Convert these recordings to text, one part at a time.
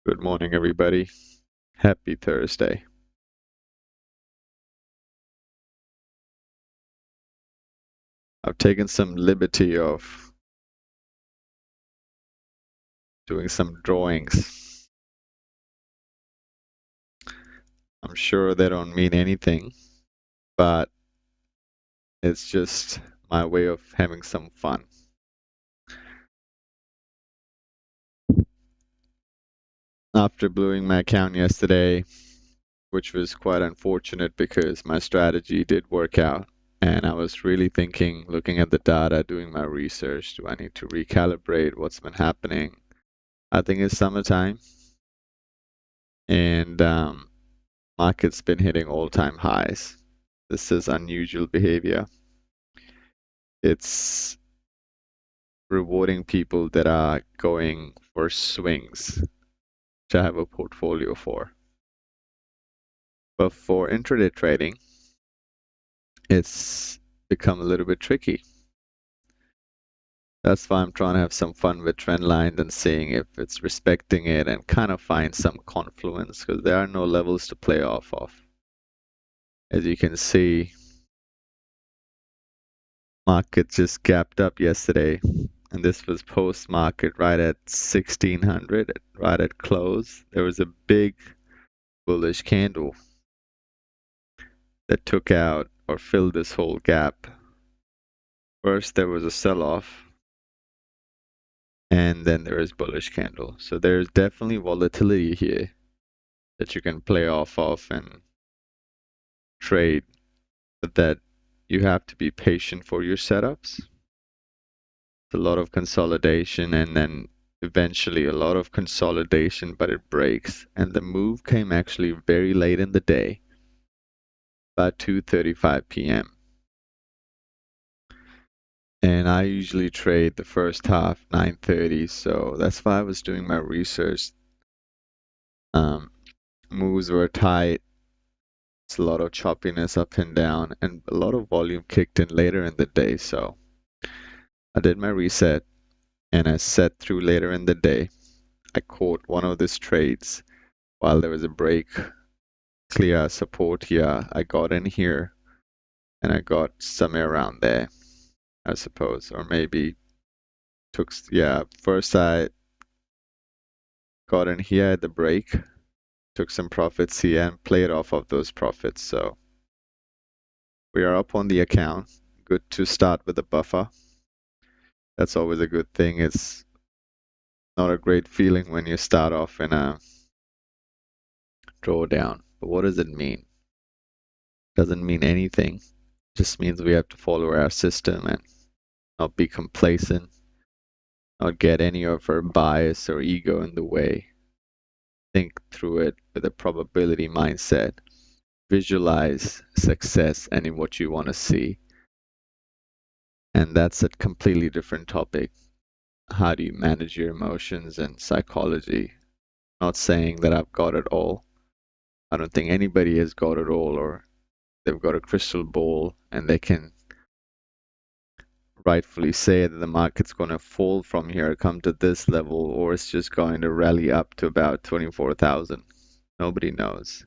Good morning, everybody. Happy Thursday. I've taken some liberty of doing some drawings. I'm sure they don't mean anything, but it's just my way of having some fun. After blowing my account yesterday, which was quite unfortunate because my strategy did work out, and I was really thinking, looking at the data, doing my research, do I need to recalibrate what's been happening? I think it's summertime, and market's been hitting all-time highs. This is unusual behavior. It's rewarding people that are going for swings, which I have a portfolio for. But for intraday trading, it's become a little bit tricky. That's why I'm trying to have some fun with trend lines and seeing if it's respecting it and kind of find some confluence because there are no levels to play off of. As you can see, market just gapped up yesterday, and this was post market right at 1600, right at close. There was a big bullish candle that took out or filled this whole gap. First, there was a sell off, and then there is bullish candle. So there's definitely volatility here that you can play off of and trade, but that you have to be patient for your setups. A lot of consolidation and then eventually a lot of consolidation, but it breaks. And the move came actually very late in the day, about 2:35 p.m. And I usually trade the first half 9:30, so that's why I was doing my research. Moves were tight. It's a lot of choppiness up and down, and a lot of volume kicked in later in the day. So I did my reset, and I set through later in the day. I caught one of these trades while there was a break, clear support here. I got in here, and I got somewhere around there, I suppose, or maybe first I got in here at the break, took some profits here and played off of those profits. So we are up on the account. Good to start with a buffer. That's always a good thing. It's not a great feeling when you start off in a drawdown. But what does it mean? Doesn't mean anything. Just means we have to follow our system and not be complacent, not get any of our bias or ego in the way. Think through it with a probability mindset. Visualize success and in what you want to see. And that's a completely different topic. How do you manage your emotions and psychology? Not saying that I've got it all. I don't think anybody has got it all or they've got a crystal ball and they can rightfully say that the market's going to fall from here, come to this level, or it's just going to rally up to about 24,000. Nobody knows.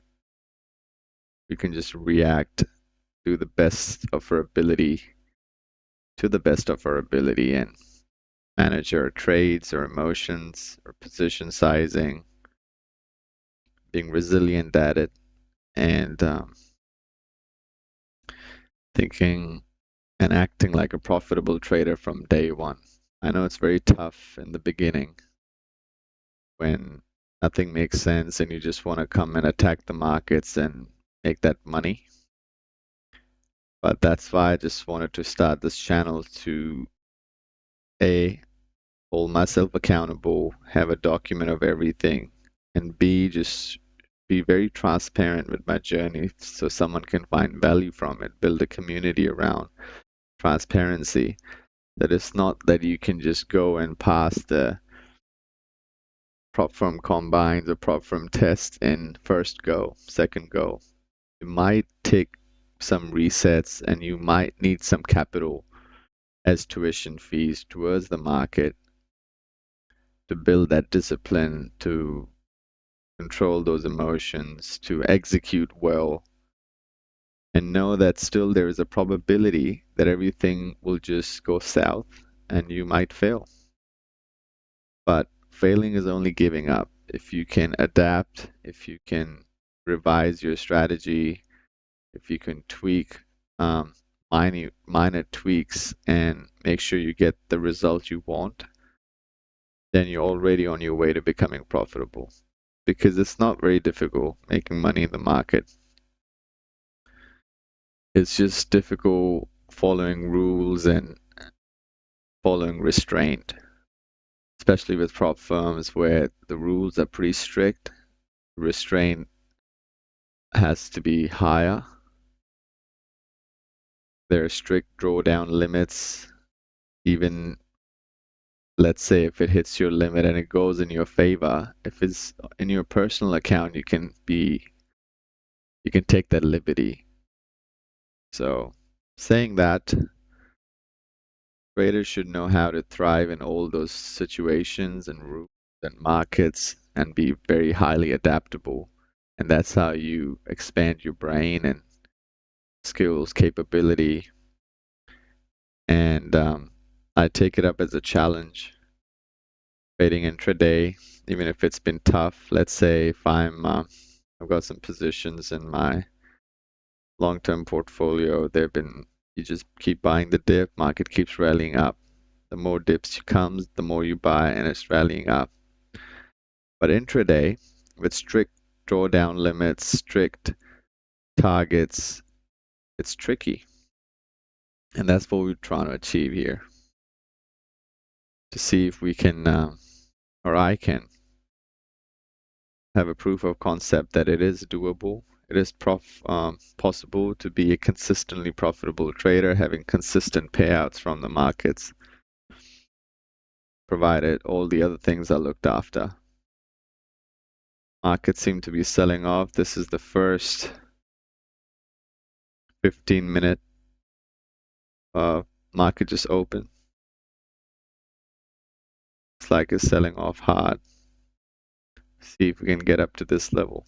We can just react, do the best of our ability, to the best of our ability, and manage our trades, our emotions, our position sizing, being resilient at it, and thinking and acting like a profitable trader from day one. I know it's very tough in the beginning when nothing makes sense and you just want to come and attack the markets and make that money. But that's why I just wanted to start this channel to A, hold myself accountable, have a document of everything, and B, just be very transparent with my journey so someone can find value from it, build a community around transparency. That it's not that you can just go and pass the prop firm combines or prop firm tests in first go, second go. You might take some resets and you might need some capital as tuition fees towards the market to build that discipline to control those emotions, to execute well, and know that still there is a probability that everything will just go south and you might fail. But failing is only giving up. If you can adapt, if you can revise your strategy, if you can tweak um, minor tweaks and make sure you get the result you want, then you're already on your way to becoming profitable. Because it's not very difficult making money in the market. It's just difficult following rules and following restraint, especially with prop firms where the rules are pretty strict. Restraint has to be higher. There are strict drawdown limits. Even, let's say, if it hits your limit and it goes in your favor, if it's in your personal account, you can take that liberty. So, saying that, traders should know how to thrive in all those situations and rules and markets and be very highly adaptable. And that's how you expand your brain and skills, capability. And I take it up as a challenge trading intraday, even if it's been tough. Let's say if I've got some positions in my long-term portfolio, you just keep buying the dip, market keeps rallying up. The more dips comes, the more you buy, and it's rallying up. But intraday, with strict drawdown limits, strict targets, it's tricky. And that's what we're trying to achieve here. To see if we can, or I can, have a proof of concept that it is doable. It is possible to be a consistently profitable trader, having consistent payouts from the markets, provided all the other things are looked after. Markets seem to be selling off. This is the first 15-minute market just opened. It's like it's selling off hard. See if we can get up to this level.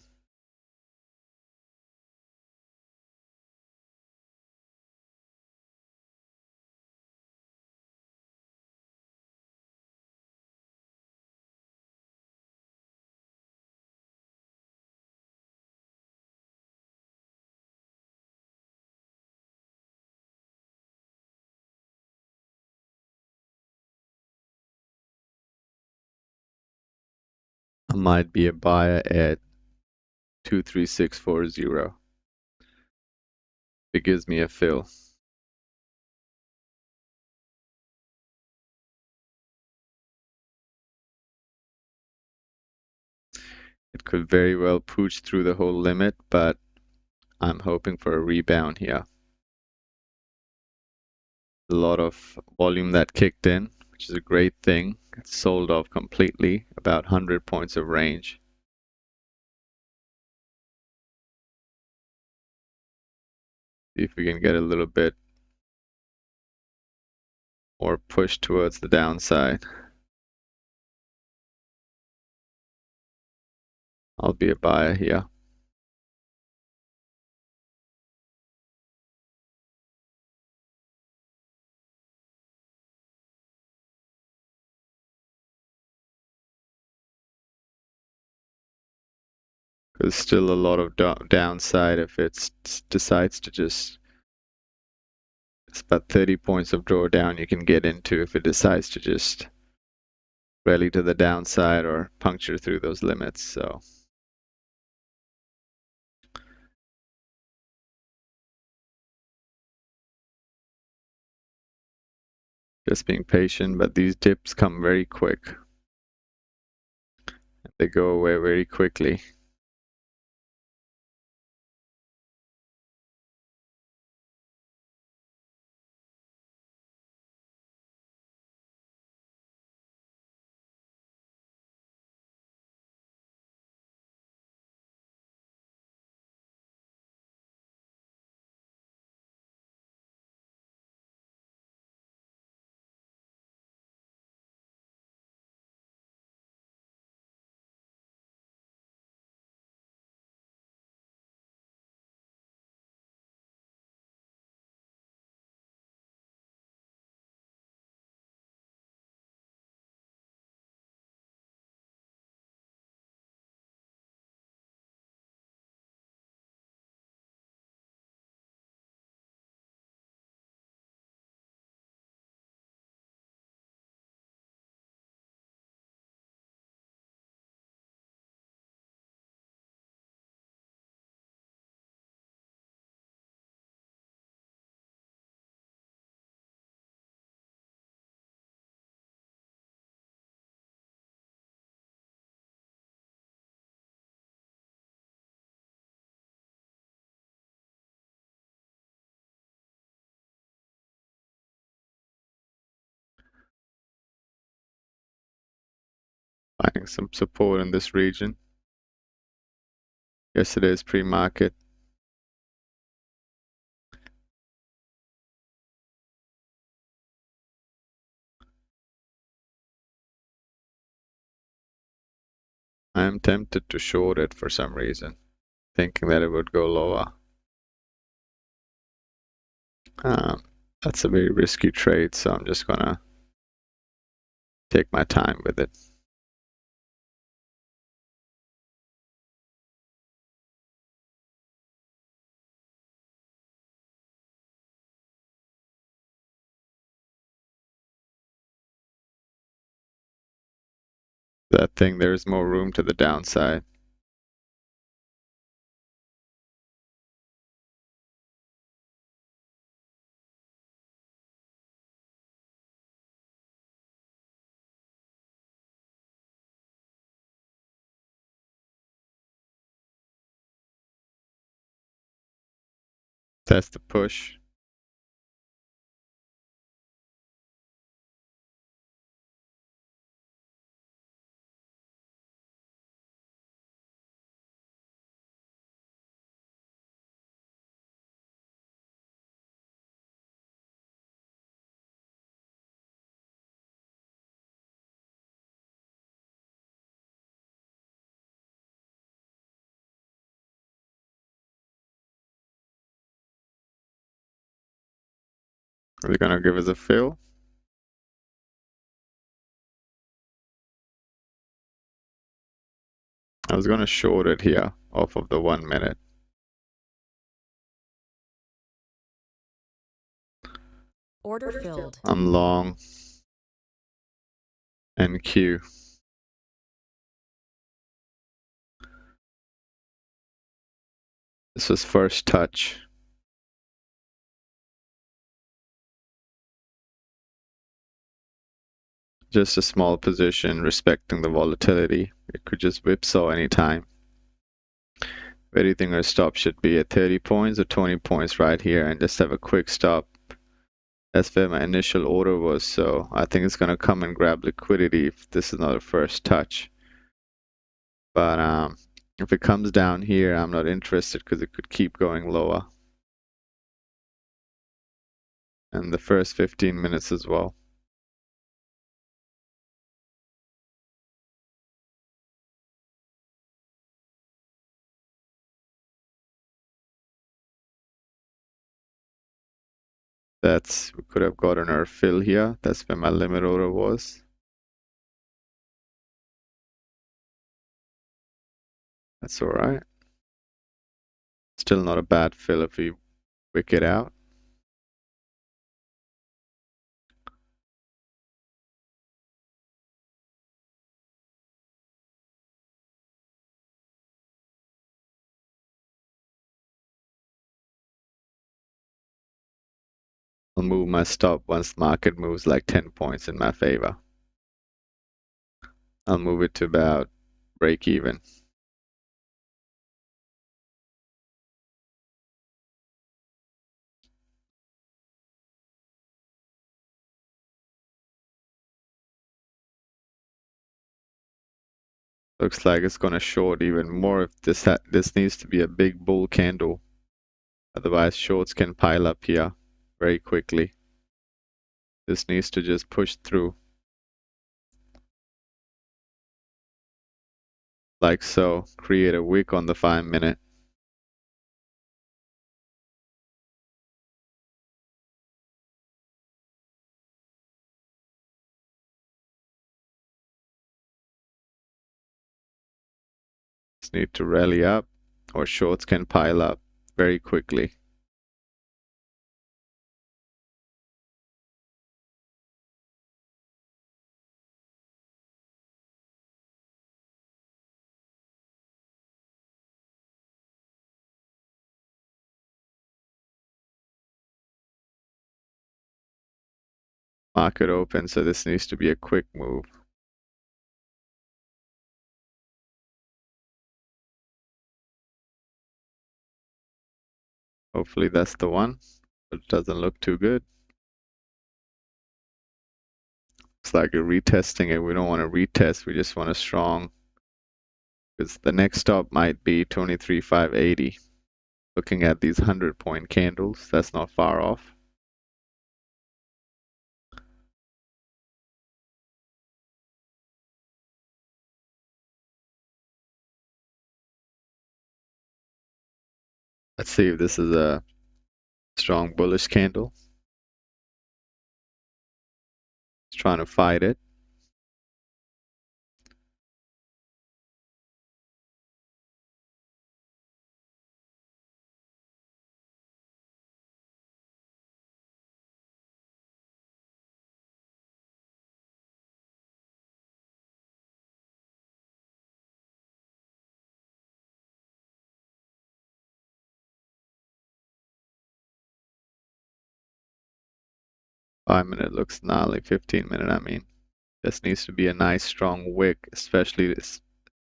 I might be a buyer at 23640. It gives me a fill. It could very well pooch through the whole limit, but I'm hoping for a rebound here. A lot of volume that kicked in, which is a great thing. It's sold off completely, about 100 points of range. See if we can get a little bit more push towards the downside. I'll be a buyer here. There's still a lot of downside if it decides to just, it's about 30 points of drawdown you can get into if it decides to just rally to the downside or puncture through those limits. So just being patient, but these dips come very quick. They go away very quickly. Finding some support in this region. Yesterday's pre-market. I am tempted to short it for some reason, thinking that it would go lower. That's a very risky trade, so I'm just gonna take my time with it. That thing, there's more room to the downside. That's the push. Are they gonna give us a fill? I was gonna short it here off of the 1 minute. Order filled. I'm long NQ. This was first touch. Just a small position, respecting the volatility. It could just whipsaw anytime. If anything, our stop should be at 30 points or 20 points right here and just have a quick stop. That's where my initial order was, so I think it's gonna come and grab liquidity if this is not a first touch. But if it comes down here, I'm not interested because it could keep going lower. And the first 15 minutes as well. We could have gotten our fill here. That's where my limit order was. That's all right. Still not a bad fill if we wick it out. I'll move my stop once market moves like 10 points in my favor. I'll move it to about break even. Looks like it's gonna short even more if this needs to be a big bull candle. Otherwise, shorts can pile up here very quickly. This needs to just push through. Like so. Create a wick on the 5 minute. Just need to rally up or shorts can pile up very quickly. Market open, so this needs to be a quick move. Hopefully that's the one, but it doesn't look too good. Looks like you're retesting it. We don't want to retest. We just want a strong, because the next stop might be 23,580. Looking at these 100-point candles, that's not far off. Let's see if this is a strong bullish candle. It's trying to fight it. Five-minute looks gnarly. 15-minute, I mean. This needs to be a nice strong wick, especially at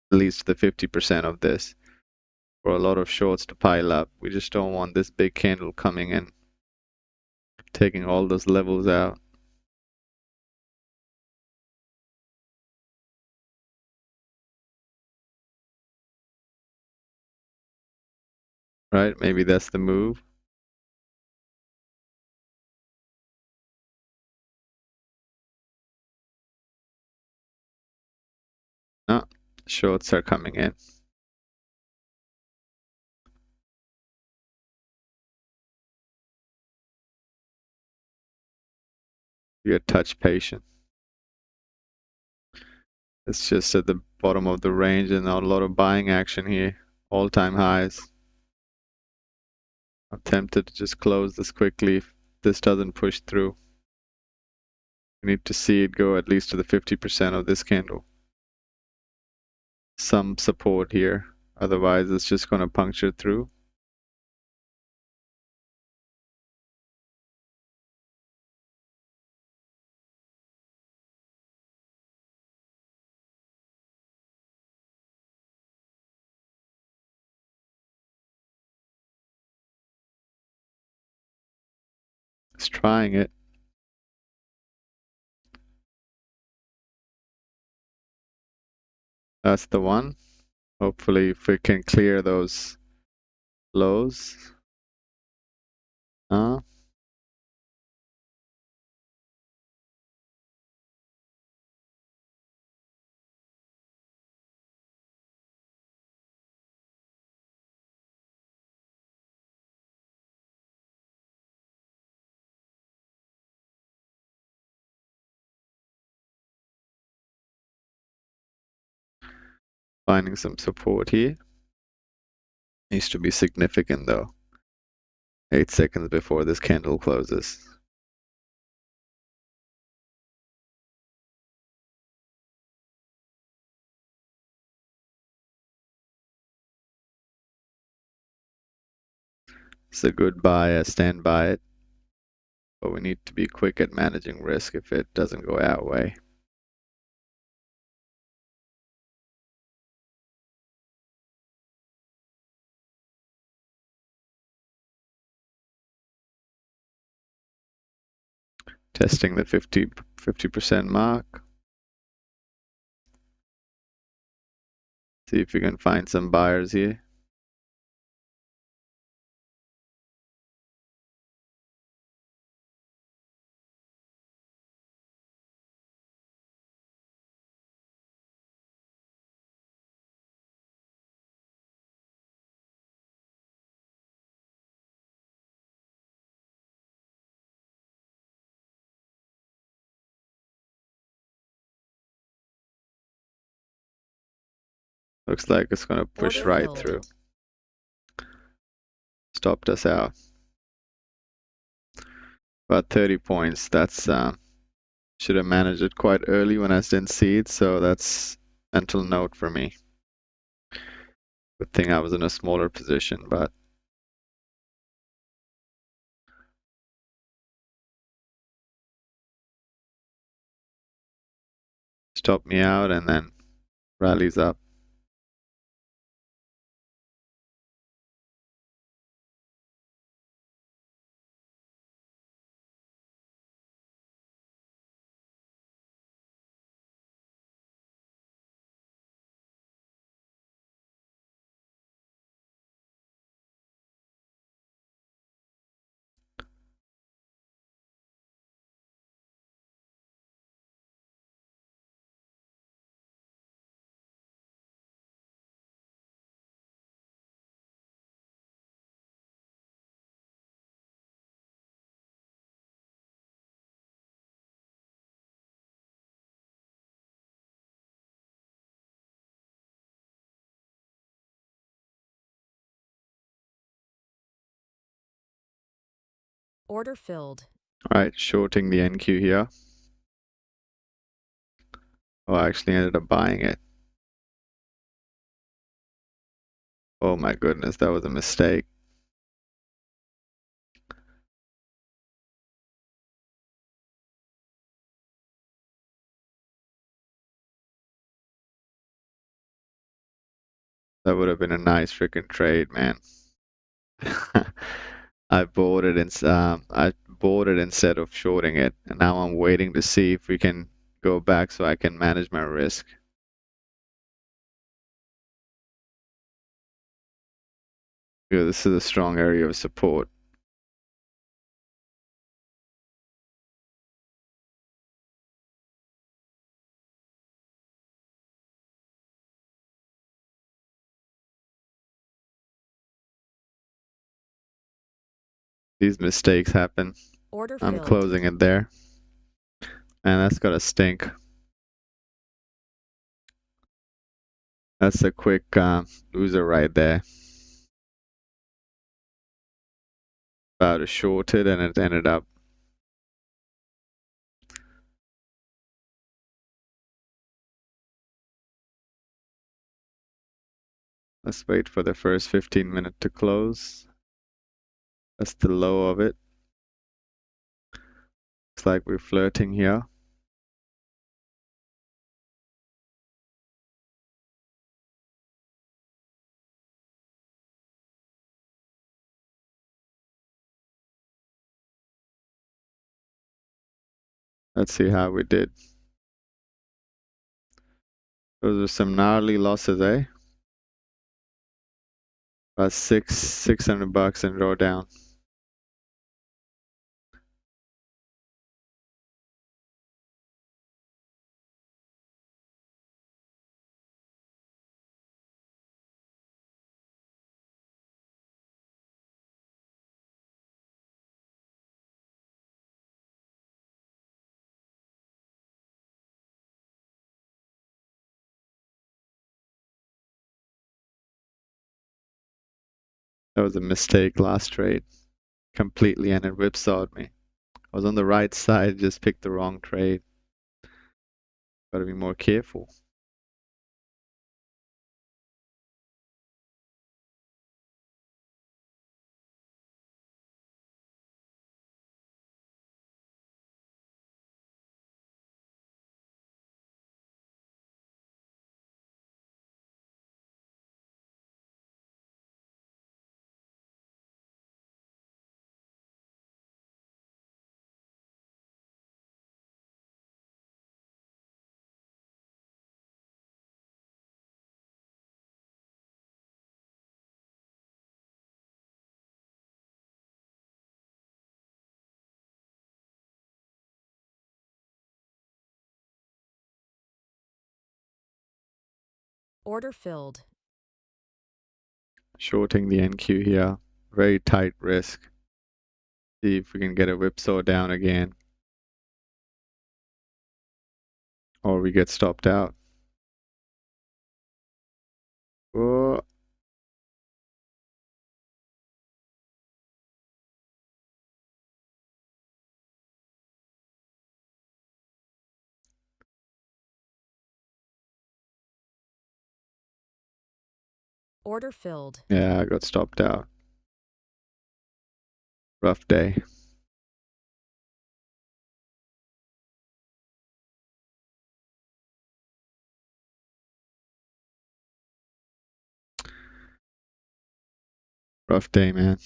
least the 50% of this, for a lot of shorts to pile up. We just don't want this big candle coming in, taking all those levels out. Right? Maybe that's the move. No, shorts are coming in. You gotta touch patient. It's just at the bottom of the range and not a lot of buying action here. All-time highs. I'm tempted to just close this quickly if this doesn't push through. We need to see it go at least to the 50% of this candle. Some support here. Otherwise, it's just going to puncture through. It's trying it. That's the one. Hopefully, if we can clear those lows. Uh, Finding some support here. Needs to be significant though. 8 seconds before this candle closes. It's a good buy. I stand by it. But we need to be quick at managing risk if it doesn't go our way. Testing the 50% mark. See if we can find some buyers here. Looks like it's going to push Order right filled. through. Stopped us out. About 30 points. That's should have managed it quite early when I didn't see it, so that's mental note for me. Good thing I was in a smaller position, but stopped me out and then rallies up. Order filled. All right, shorting the NQ here. Oh, I actually ended up buying it. Oh my goodness, that was a mistake. That would have been a nice freaking trade, man. I bought it instead of shorting it, and now I'm waiting to see if we can go back so I can manage my risk. Yeah, this is a strong area of support. These mistakes happen. Order I'm filled. closing it there, and that's gotta stink. That's a quick loser right there. About to short it, and it ended up. Let's wait for the first 15 minutes to close. That's the low of it. Looks like we're flirting here. Let's see how we did. Those are some gnarly losses, eh? About 600 bucks in drawdown. That was a mistake last trade. Completely, and it whipsawed me. I was on the right side, just picked the wrong trade. Gotta be more careful. Order filled. Shorting the NQ here. Very tight risk. See if we can get a whipsaw down again. Or we get stopped out. Oh, Order filled. yeah, I got stopped out. Rough day. Rough day, man.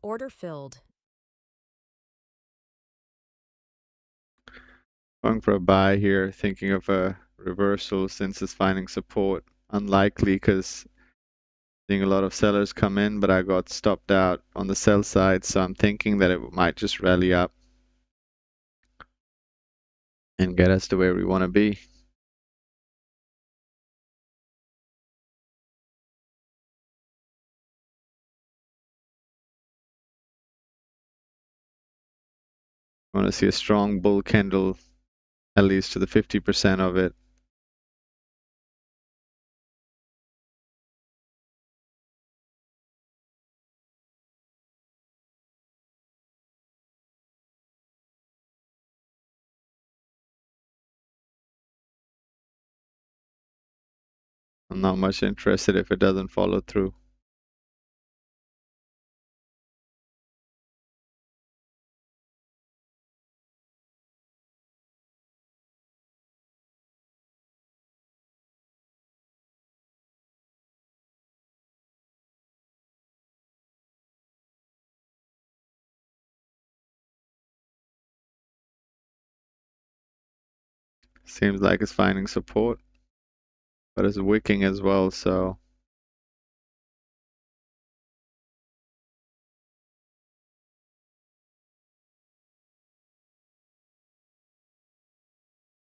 Order filled. Going for a buy here, thinking of a reversal since it's finding support. Unlikely because Seeing a lot of sellers come in, but I got stopped out on the sell side, so I'm thinking that it might just rally up and get us to where we want to be. I want to see a strong bull candle, at least to the 50% of it. I'm not much interested if it doesn't follow through. Seems like it's finding support, but it's wicking as well, so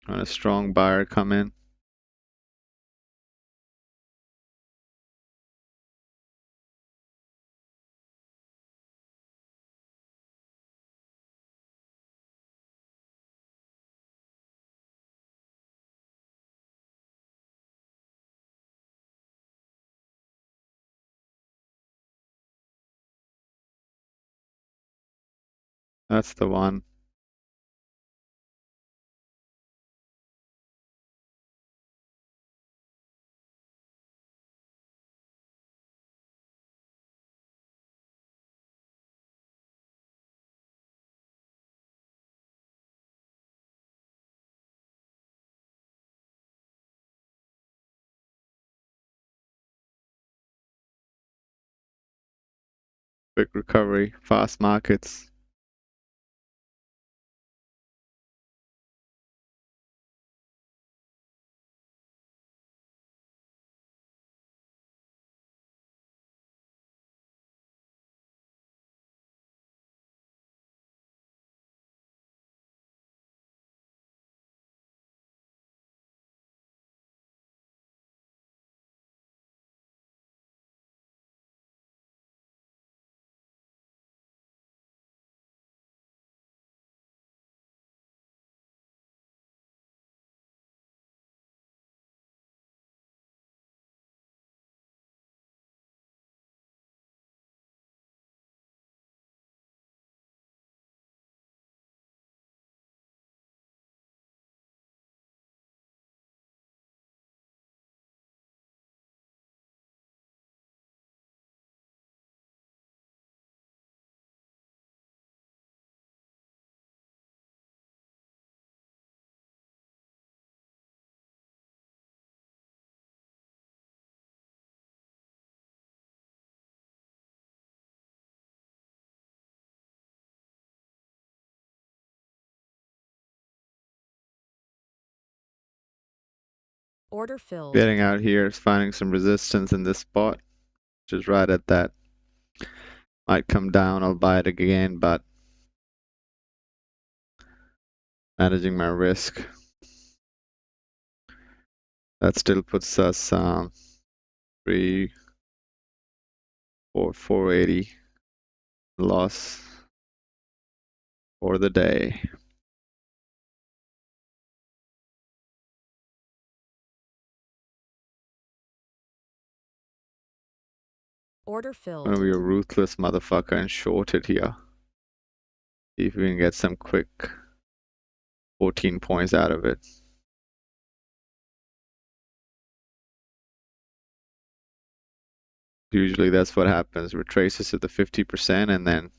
when a strong buyer come in, that's the one. Quick recovery, fast markets. Order filled. Getting out here is finding some resistance in this spot, which is right at that. Might come down, I'll buy it again, but managing my risk. That still puts us 3, 4, 480 loss for the day. Order I'm filled. gonna be a ruthless motherfucker and short it here. See if we can get some quick 14 points out of it. Usually that's what happens. Retraces to the 50% and then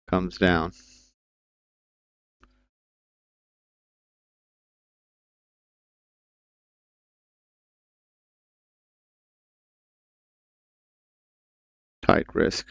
comes down. Tight risk.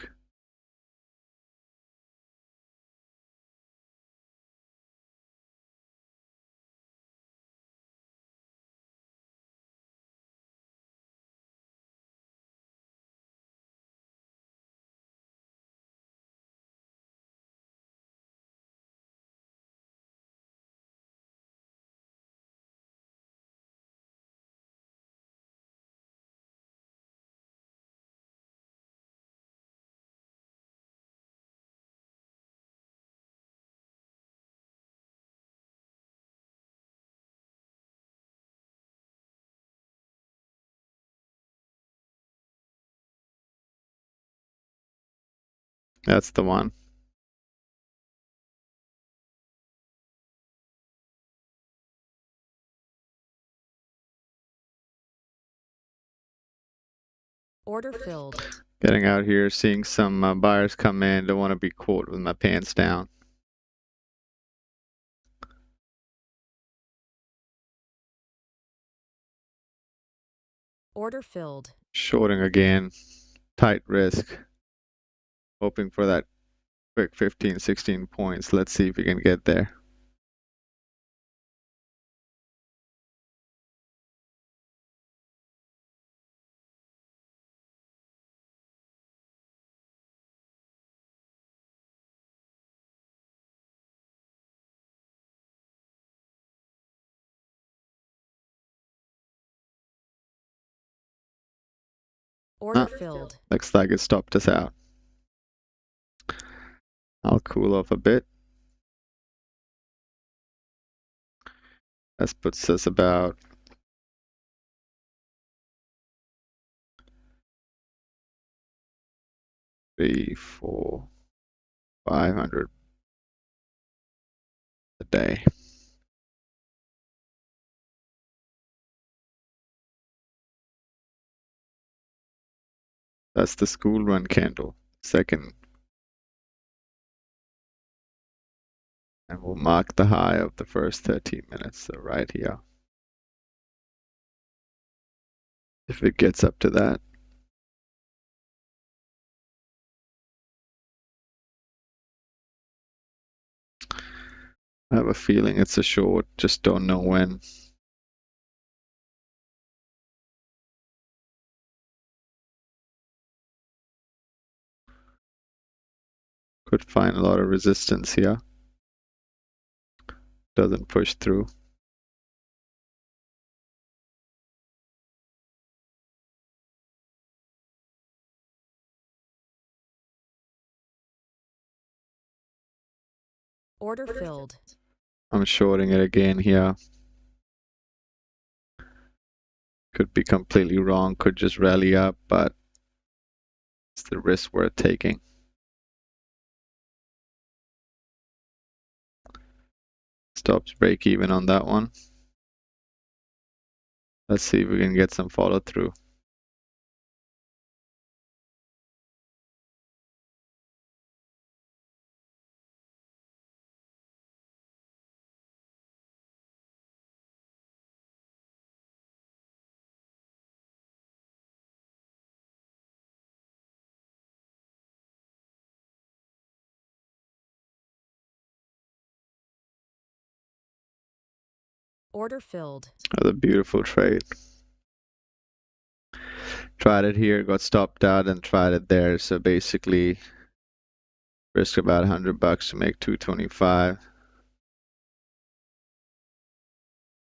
That's the one. Order filled. Getting out here, seeing some buyers come in. Don't want to be caught with my pants down. Order filled. Shorting again. Tight risk. Hoping for that quick 15, 16 points. Let's see if we can get there. Order filled. Looks like it stopped us out. I'll cool off a bit. That puts us about 3, 4, 500 a day. That's the school run candle. Second. And we'll mark the high of the first 13 minutes. So right here. If it gets up to that. I have a feeling it's a short, just don't know when. Could find a lot of resistance here. Doesn't push through. Order filled. I'm shorting it again here. Could be completely wrong, could just rally up, but it's the risk worth taking. Stops break even on that one. Let's see if we can get some follow through. Order filled. That's a beautiful trade. Tried it here, got stopped out, and tried it there. So basically, risk about $100 to make 225.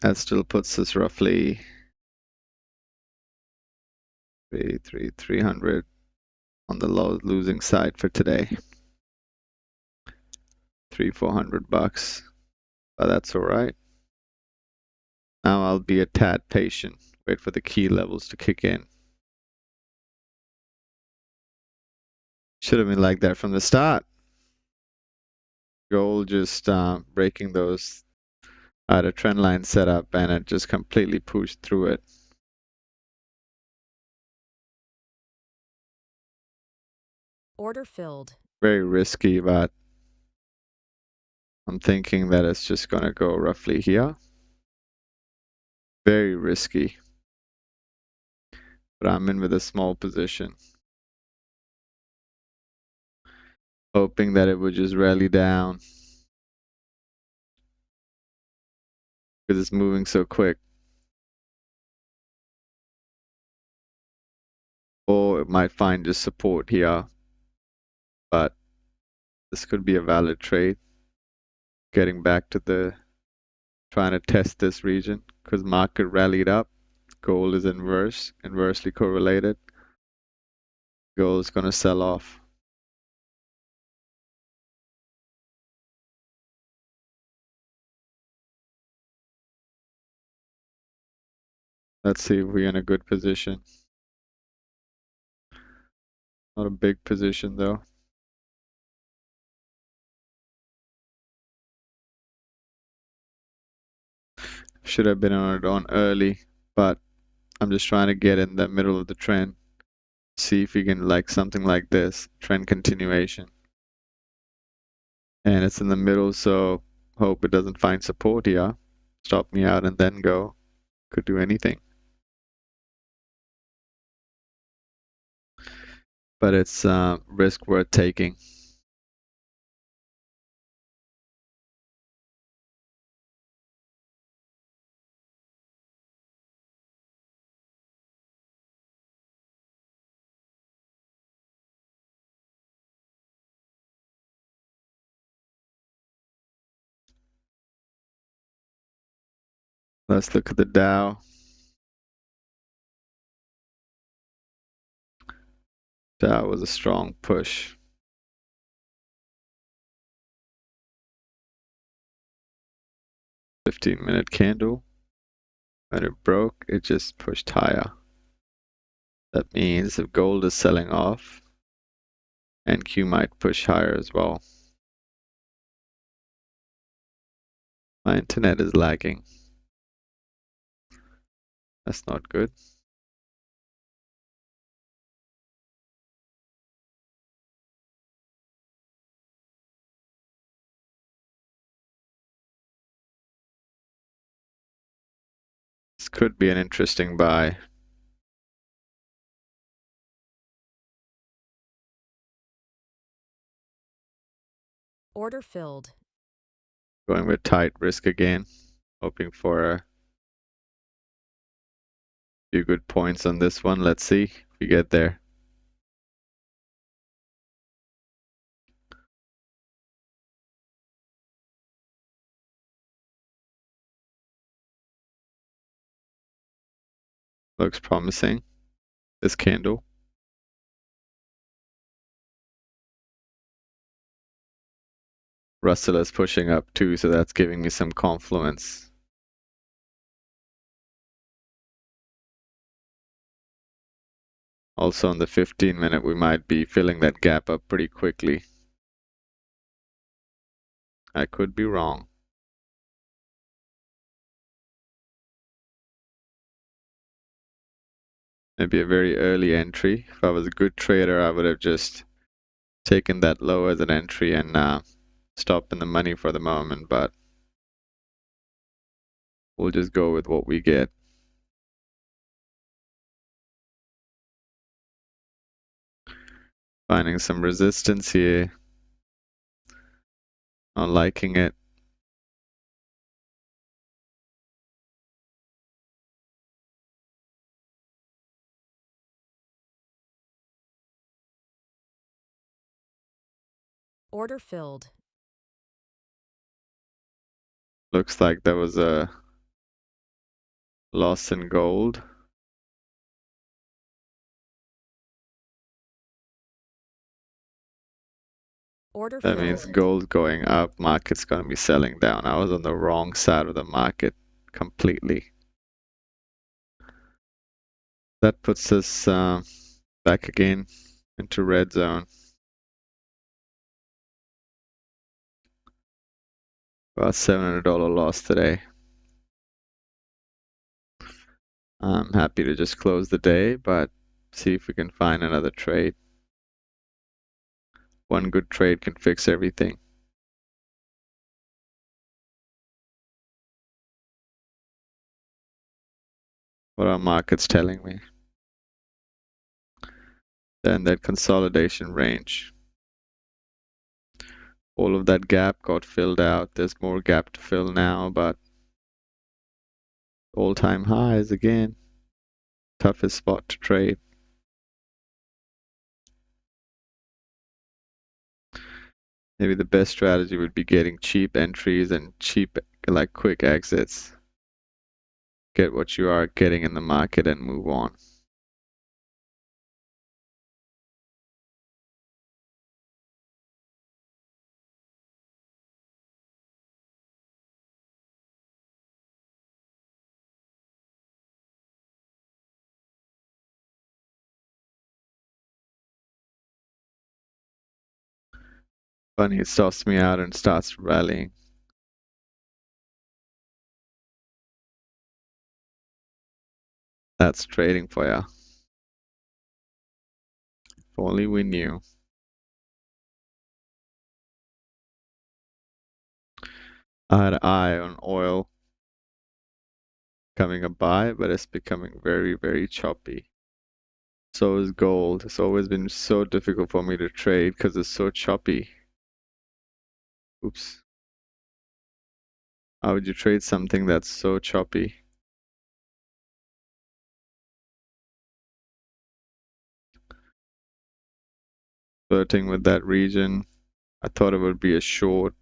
That still puts us roughly 300 on the low losing side for today. 300-400 bucks, but that's all right. Now I'll be a tad patient, wait for the key levels to kick in. Should have been like that from the start. Gold just breaking those at a trend line setup, and it just completely pushed through it. Order filled. Very risky, but I'm thinking that it's just gonna go roughly here. Very risky, but I'm in with a small position, hoping that it would just rally down because it's moving so quick. Or it might find just support here, but this could be a valid trade. Getting back to trying to test this region because market rallied up. Gold is inversely correlated. Gold is going to sell off. Let's see if we're in a good position. Not a big position though. Should have been on it on early, but I'm just trying to get in the middle of the trend. See if we can like something like this, trend continuation. And it's in the middle, so hope it doesn't find support here. Stop me out and then go. Could do anything. But it's risk worth taking. Let's look at the Dow. Dow was a strong push. 15-minute candle. When it broke, it just pushed higher. That means if gold is selling off, NQ might push higher as well. My internet is lagging. That's not good. This could be an interesting buy. Order filled. Going with tight risk again. Hoping for a few good points on this one. Let's see if we get there. Looks promising. This candle. Russell is pushing up too, so that's giving me some confluence. Also on the 15-minute, we might be filling that gap up pretty quickly. I could be wrong. Maybe a very early entry. If I was a good trader, I would have just taken that low as an entry and stopped in the money for the moment, but we'll just go with what we get. Finding some resistance here. Not liking it. Order filled. Looks like there was a loss in gold. Order That means filled. gold going up, market's going to be selling down. I was on the wrong side of the market completely. That puts us back again into red zone. About $700 loss today. I'm happy to just close the day, but see if we can find another trade. One good trade can fix everything. What are markets telling me? Then that consolidation range. All of that gap got filled out. There's more gap to fill now, but all-time highs again. Toughest spot to trade. Maybe the best strategy would be getting cheap entries and cheap, like quick exits. Get what you are getting in the market and move on. Funny, it stops me out and starts rallying. That's trading for ya. If only we knew. I had an eye on oil coming a buy, but it's becoming very, very choppy. So is gold. It's always been so difficult for me to trade because it's so choppy. Oops. How would you trade something that's so choppy? Flirting with that region. I thought it would be a short,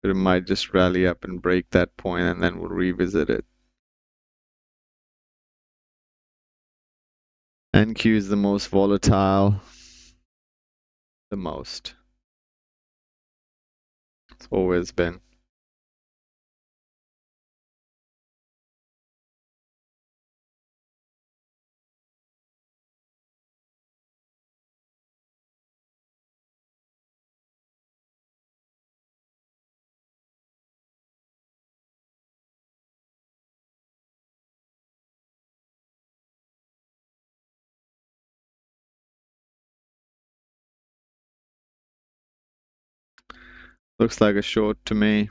but it might just rally up and break that point and then we'll revisit it. NQ is the most volatile, the most. It's always been. Looks like a short to me.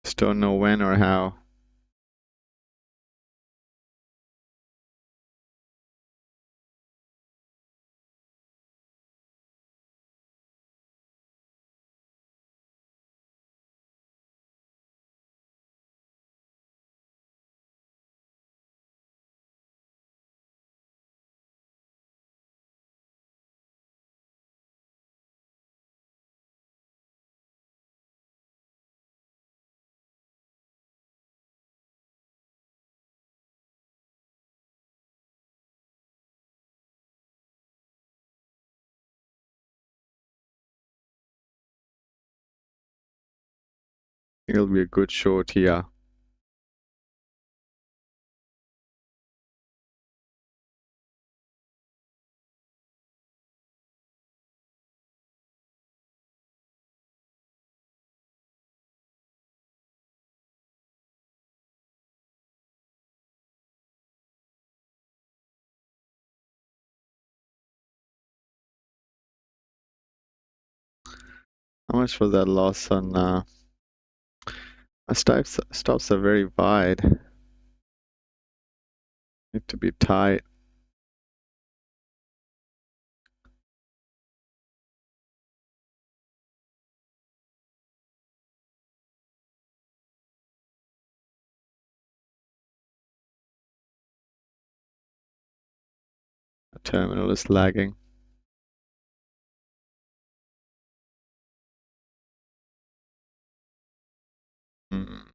Just don't know when or how. It'll be a good short here. How much was that loss on my stops are very wide. Need to be tight. The terminal is lagging. Hmm.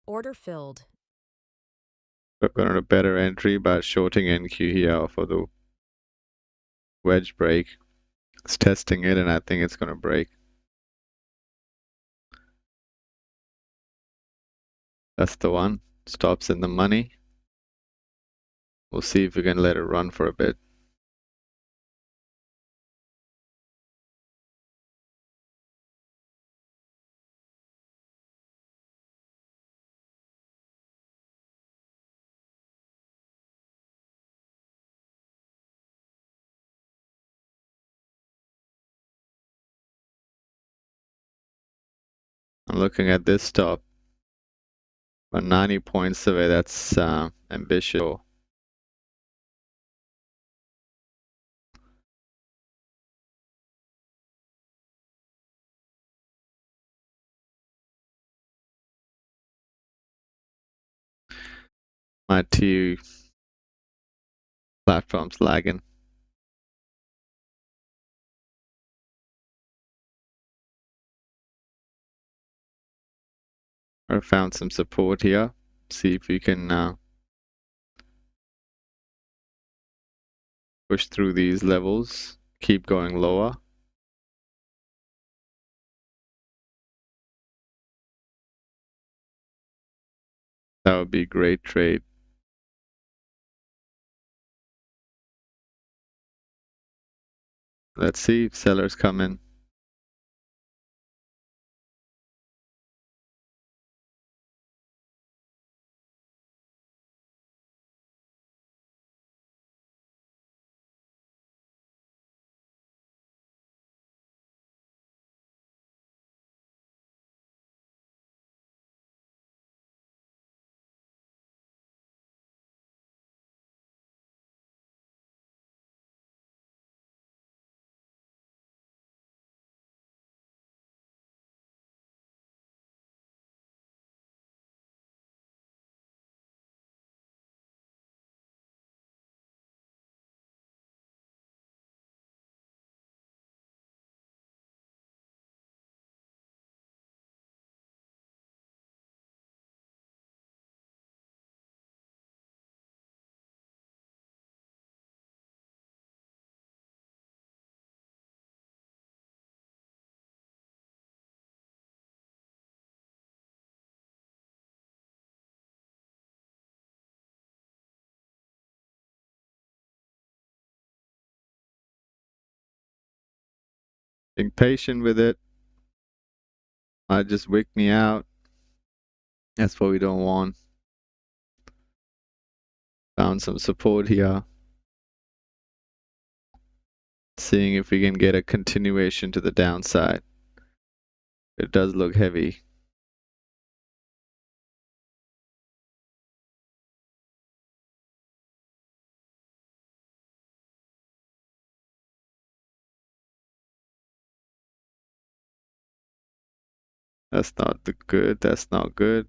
Order filled. We've got a better entry by shorting NQ here for the wedge break. It's testing it and I think it's gonna break. That's the one. Stops in the money. We'll see if we can let it run for a bit. I'm looking at this stop, about 90 points away. That's ambitious. My T platform's lagging. I found some support here. See if we can push through these levels. Keep going lower. That would be a great trade. Let's see if sellers come in. Being patient with it might just wick me out. That's what we don't want. Found some support here. Seeing if we can get a continuation to the downside. It does look heavy. That's not good. That's not good.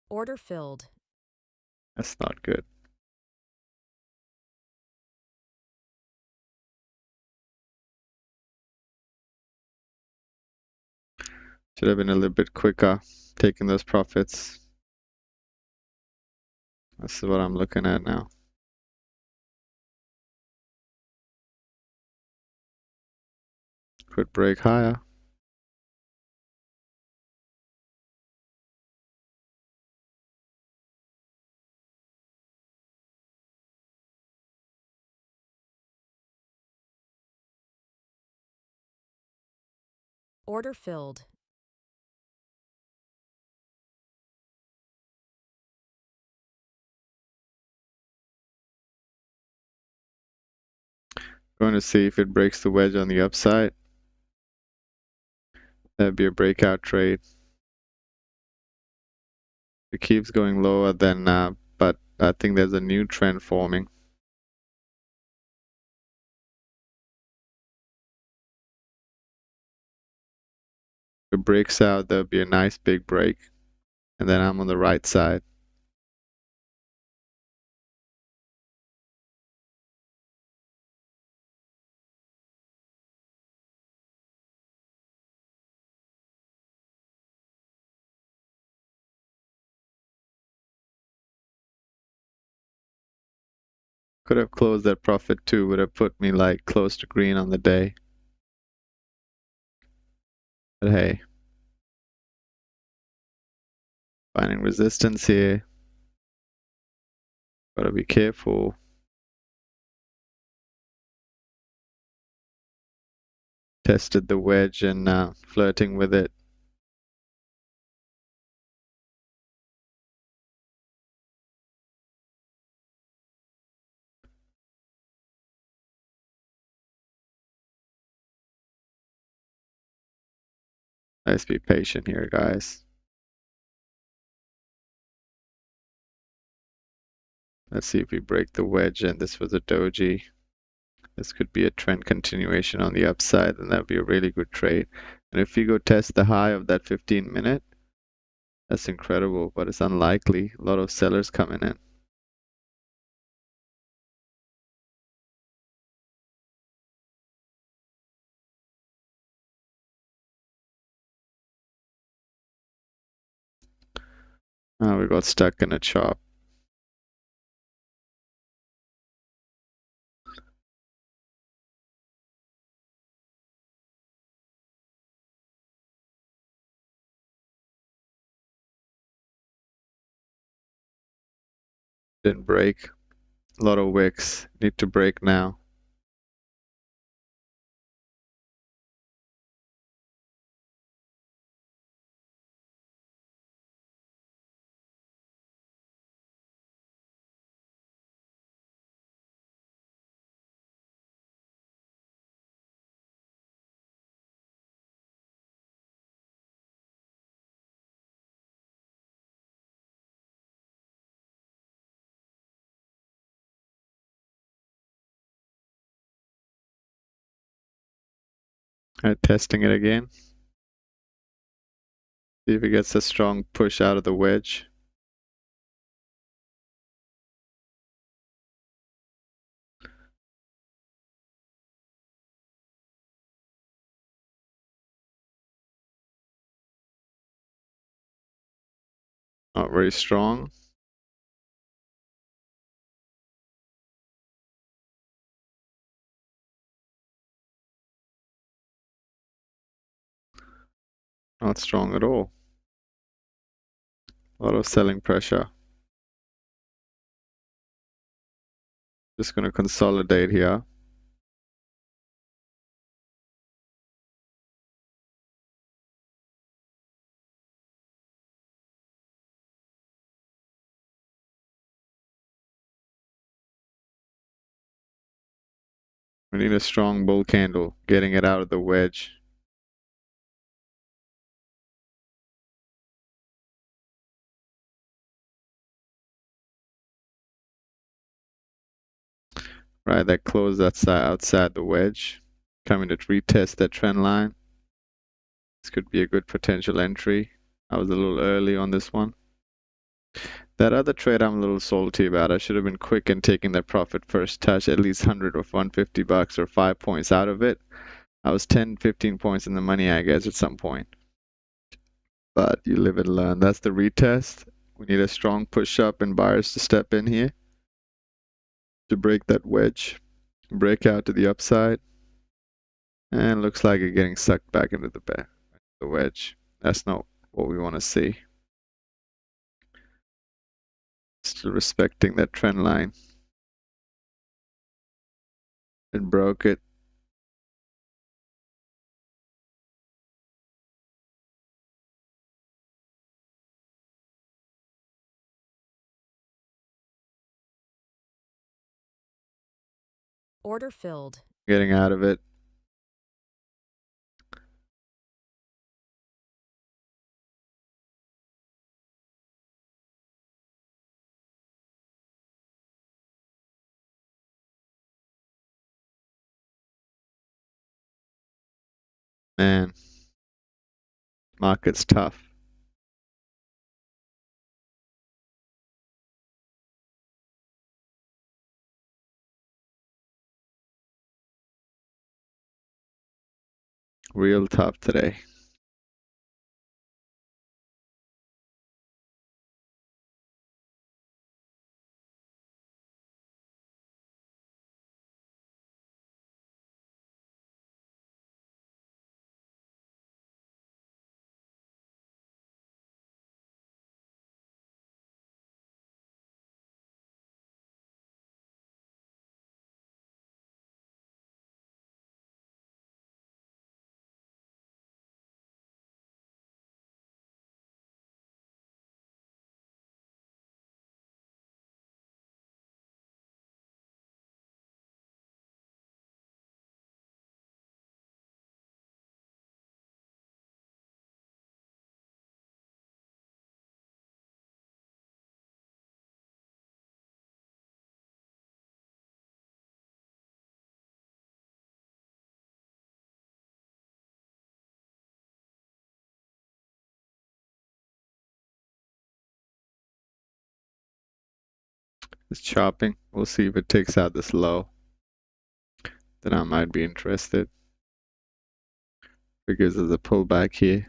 Order filled. That's not good. Should have been a little bit quicker taking those profits. This is what I'm looking at now. Could break higher. Order filled. Going to see if it breaks the wedge on the upside. That'd be a breakout trade. It keeps going lower than, but I think there's a new trend forming. If it breaks out, there'll be a nice big break. And then I'm on the right side. Could have closed that profit too, would have put me like close to green on the day. But hey, finding resistance here. Gotta be careful. Tested the wedge and flirting with it. Let's be patient here, guys. Let's see if we break the wedge, and this was a doji. This could be a trend continuation on the upside, and that'd be a really good trade. And if we go test the high of that 15-minute, that's incredible, but it's unlikely. A lot of sellers coming in. We got stuck in a chop. Didn't break. A lot of wicks. Need to break now. Testing it again. See if it gets a strong push out of the wedge. Not very strong. Not strong at all. A lot of selling pressure. Just going to consolidate here. We need a strong bull candle, getting it out of the wedge. Right, that close that's outside the wedge. Coming to retest that trend line. This could be a good potential entry. I was a little early on this one. That other trade I'm a little salty about. I should have been quick in taking that profit first touch, at least 100 or 150 bucks or 5 points out of it. I was 10, 15 points in the money, I guess, at some point. But you live and learn. That's the retest. We need a strong push up and buyers to step in here to break that wedge, break out to the upside. And looks like it's getting sucked back into the wedge. That's not what we want to see. Still respecting that trend line. It broke it. Order filled. Getting out of it. Man, market's tough. Real tough today. It's chopping. We'll see if it takes out this low. Then I might be interested because of the pullback here.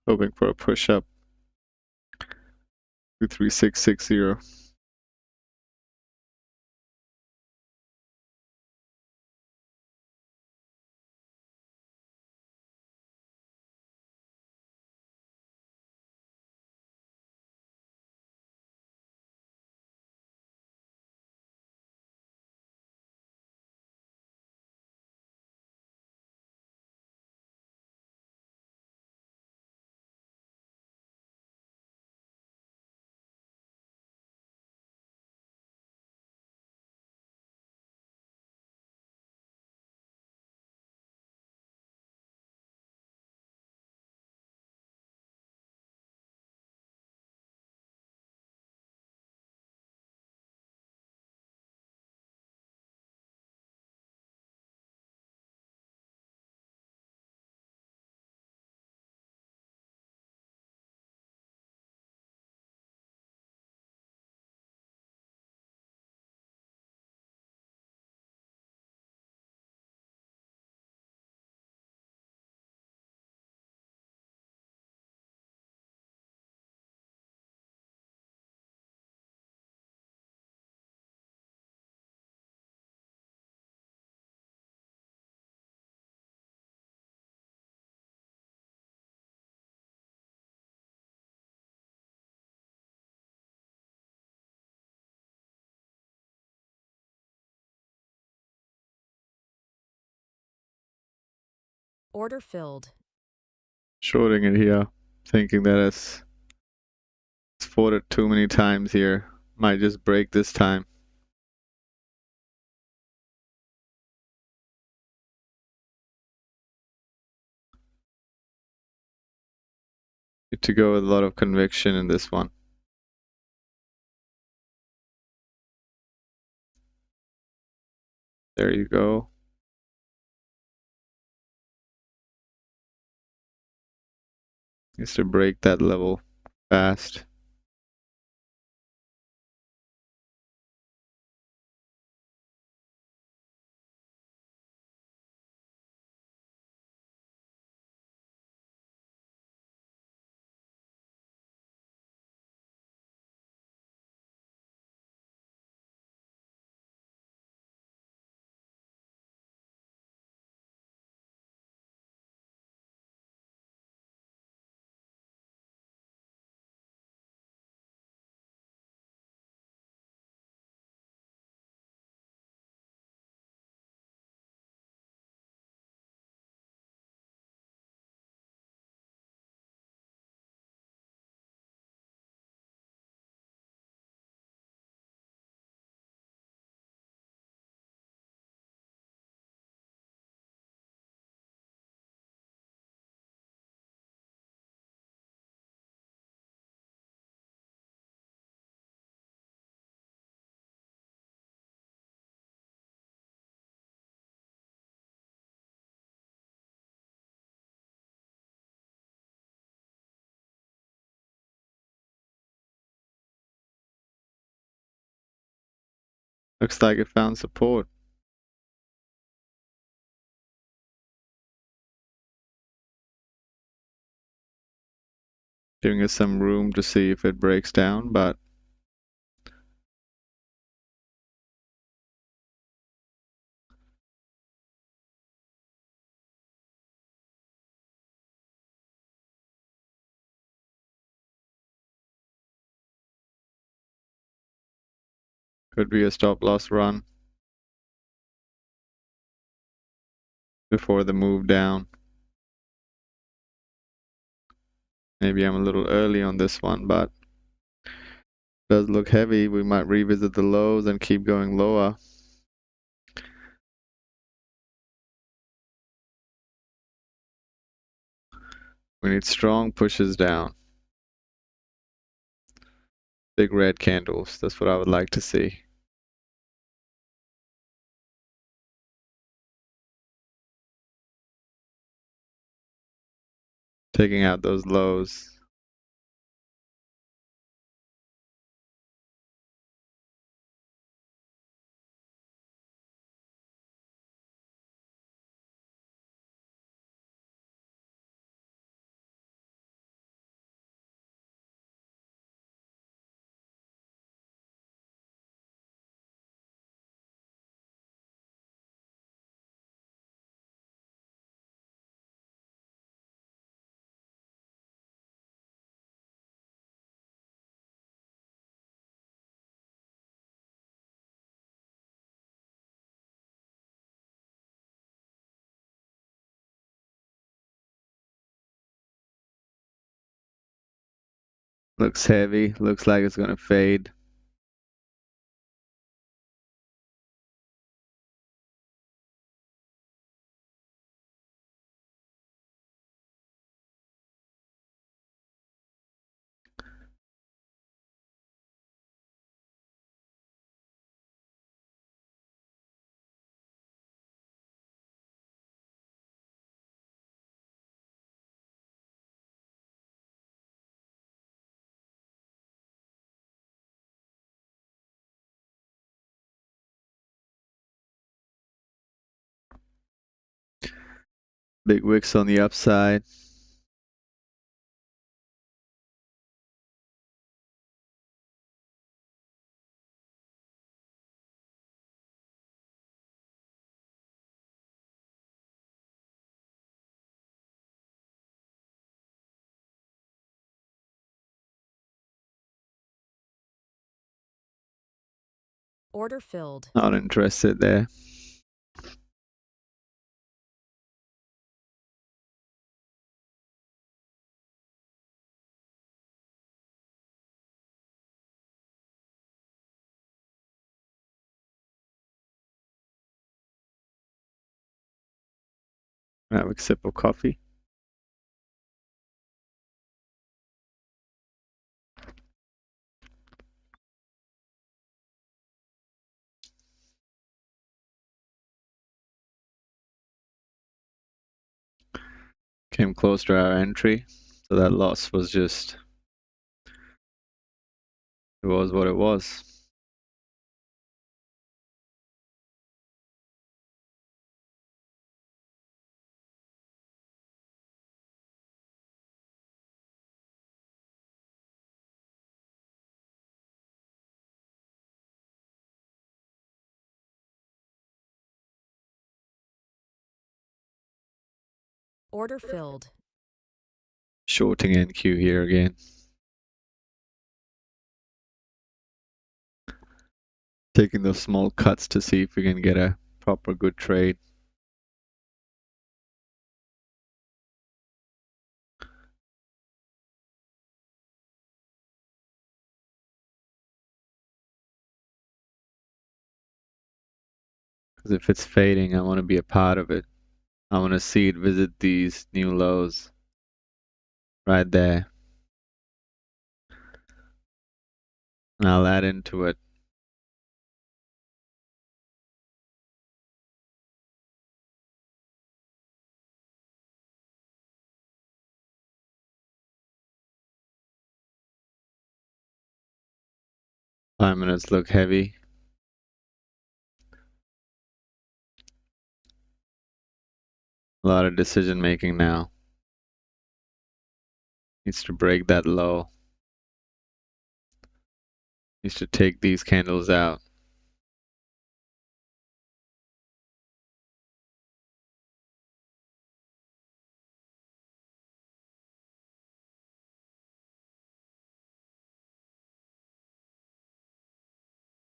Hoping for a push up. 23660. Order filled. Shorting it here, thinking that it's fought it too many times here. Might just break this time. Need to go with a lot of conviction in this one. There you go. Needs to break that level fast. Looks like it found support. Giving us some room to see if it breaks down, but could be a stop loss run before the move down. Maybe I'm a little early on this one, but does look heavy. We might revisit the lows and keep going lower. We need strong pushes down. Big red candles. That's what I would like to see. Taking out those lows. Looks heavy. Looks like it's gonna fade. Big wicks on the upside. Order filled. Not interested there. Have a sip of coffee. Came close to our entry, so that loss was just, it was what it was. Order filled. Shorting NQ here again. Taking those small cuts to see if we can get a proper good trade. Because if it's fading, I want to be a part of it. I want to see it visit these new lows right there. And I'll add into it. Five minutes look heavy. A lot of decision making now. Needs to break that low. Needs to take these candles out.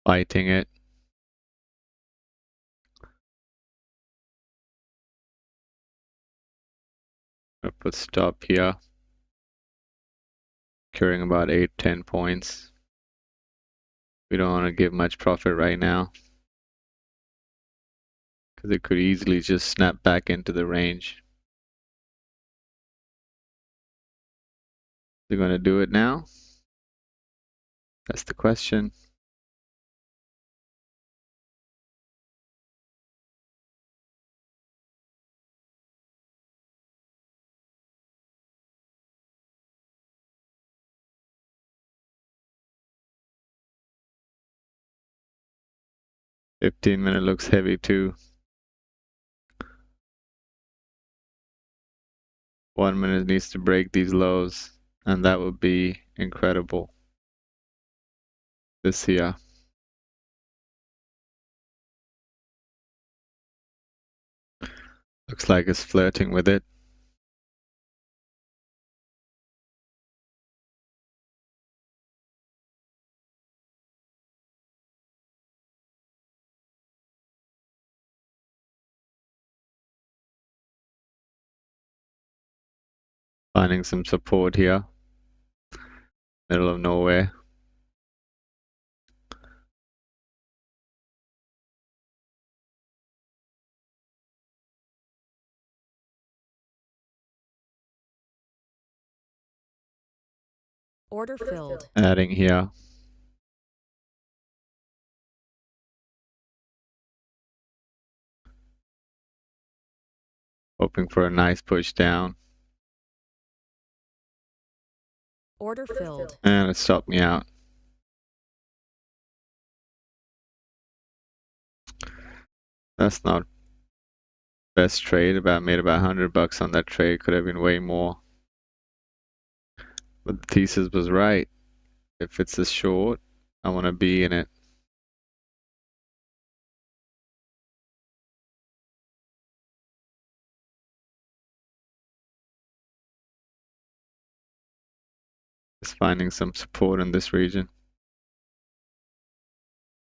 Fighting it. I'll put stop here. Carrying about 8-10 points. We don't want to give much profit right now, because it could easily just snap back into the range. They're going to do it now? That's the question. $15 looks heavy too. 1 minute needs to break these lows, and that would be incredible. This here. Looks like it's flirting with it. Finding some support here. Middle of nowhere. Order filled. Adding here. Hoping for a nice push down. Order filled. And it stopped me out. That's not best trade. Made about $100 on that trade. Could have been way more. But the thesis was right. If it's a short, I want to be in it. Just finding some support in this region.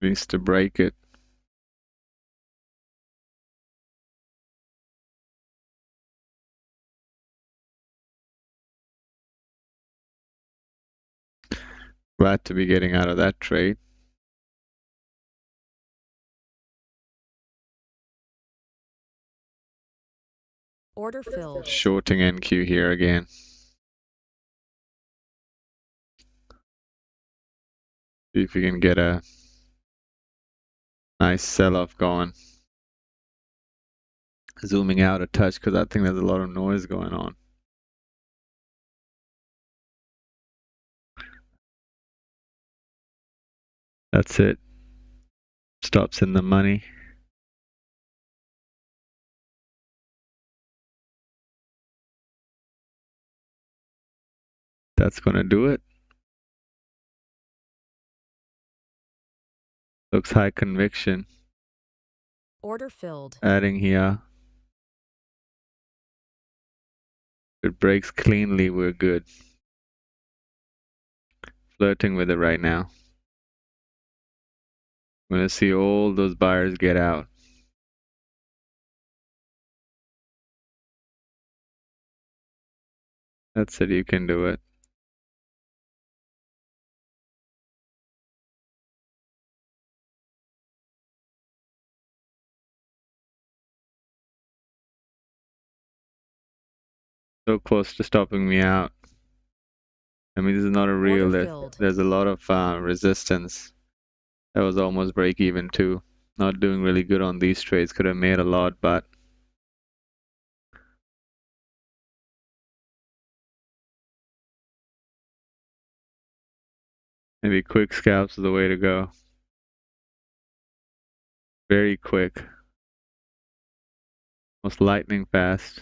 Needs to break it. Glad to be getting out of that trade. Order filled. Shorting NQ here again. See if we can get a nice sell-off going. Zooming out a touch because I think there's a lot of noise going on. That's it. Stops in the money. That's going to do it. Looks high conviction. Order filled. Adding here. If it breaks cleanly, we're good. Flirting with it right now. I'm going to see all those buyers get out. That's it. You can do it. So close to stopping me out. I mean, this is not a real. There's a lot of resistance. That was almost break even too. Not doing really good on these trades. Could have made a lot, but maybe quick scalps is the way to go. Very quick. almost lightning fast.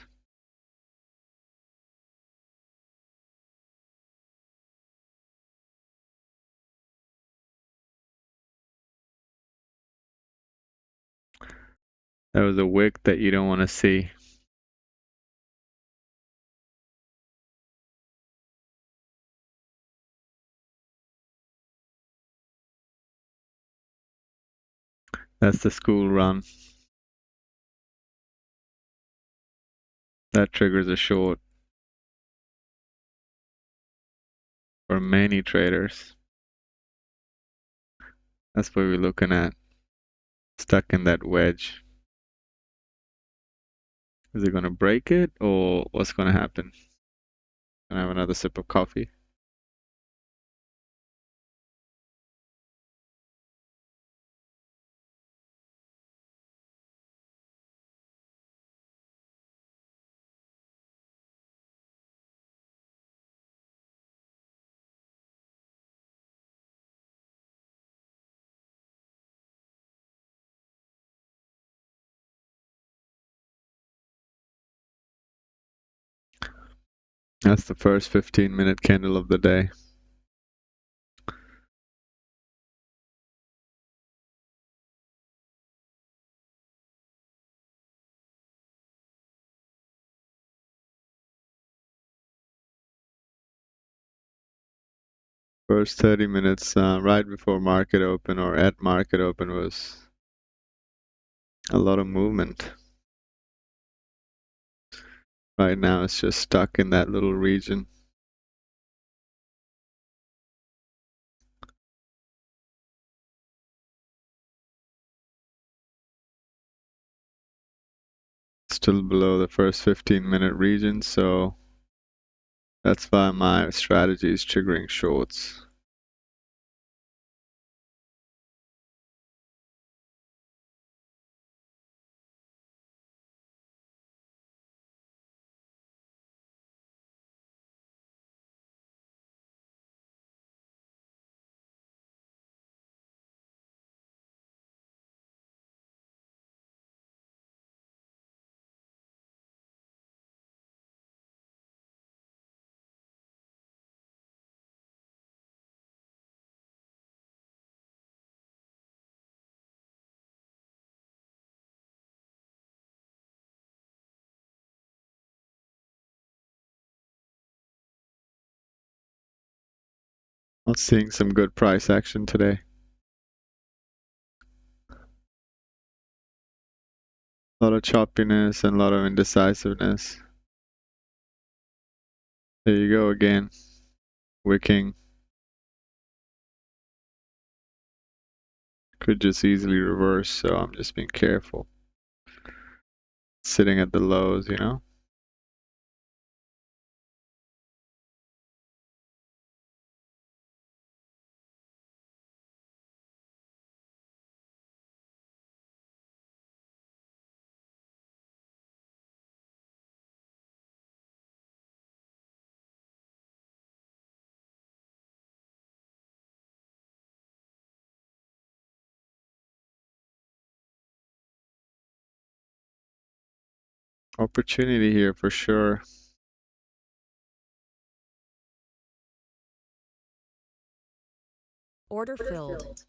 That was a wick that you don't want to see. That's the school run. That triggers a short for many traders. That's what we're looking at. Stuck in that wedge. Is it going to break it or what's going to happen? Can I have another sip of coffee? That's the first 15-minute candle of the day. First 30 minutes right before market open or at market open was a lot of movement. Right now it's just stuck in that little region. Still below the first 15-minute region, so that's why my strategy is triggering shorts. Not seeing some good price action today. A lot of choppiness and a lot of indecisiveness. There you go again. Wicking. Could just easily reverse, so I'm just being careful. Sitting at the lows, you know? Opportunity here for sure. Order filled.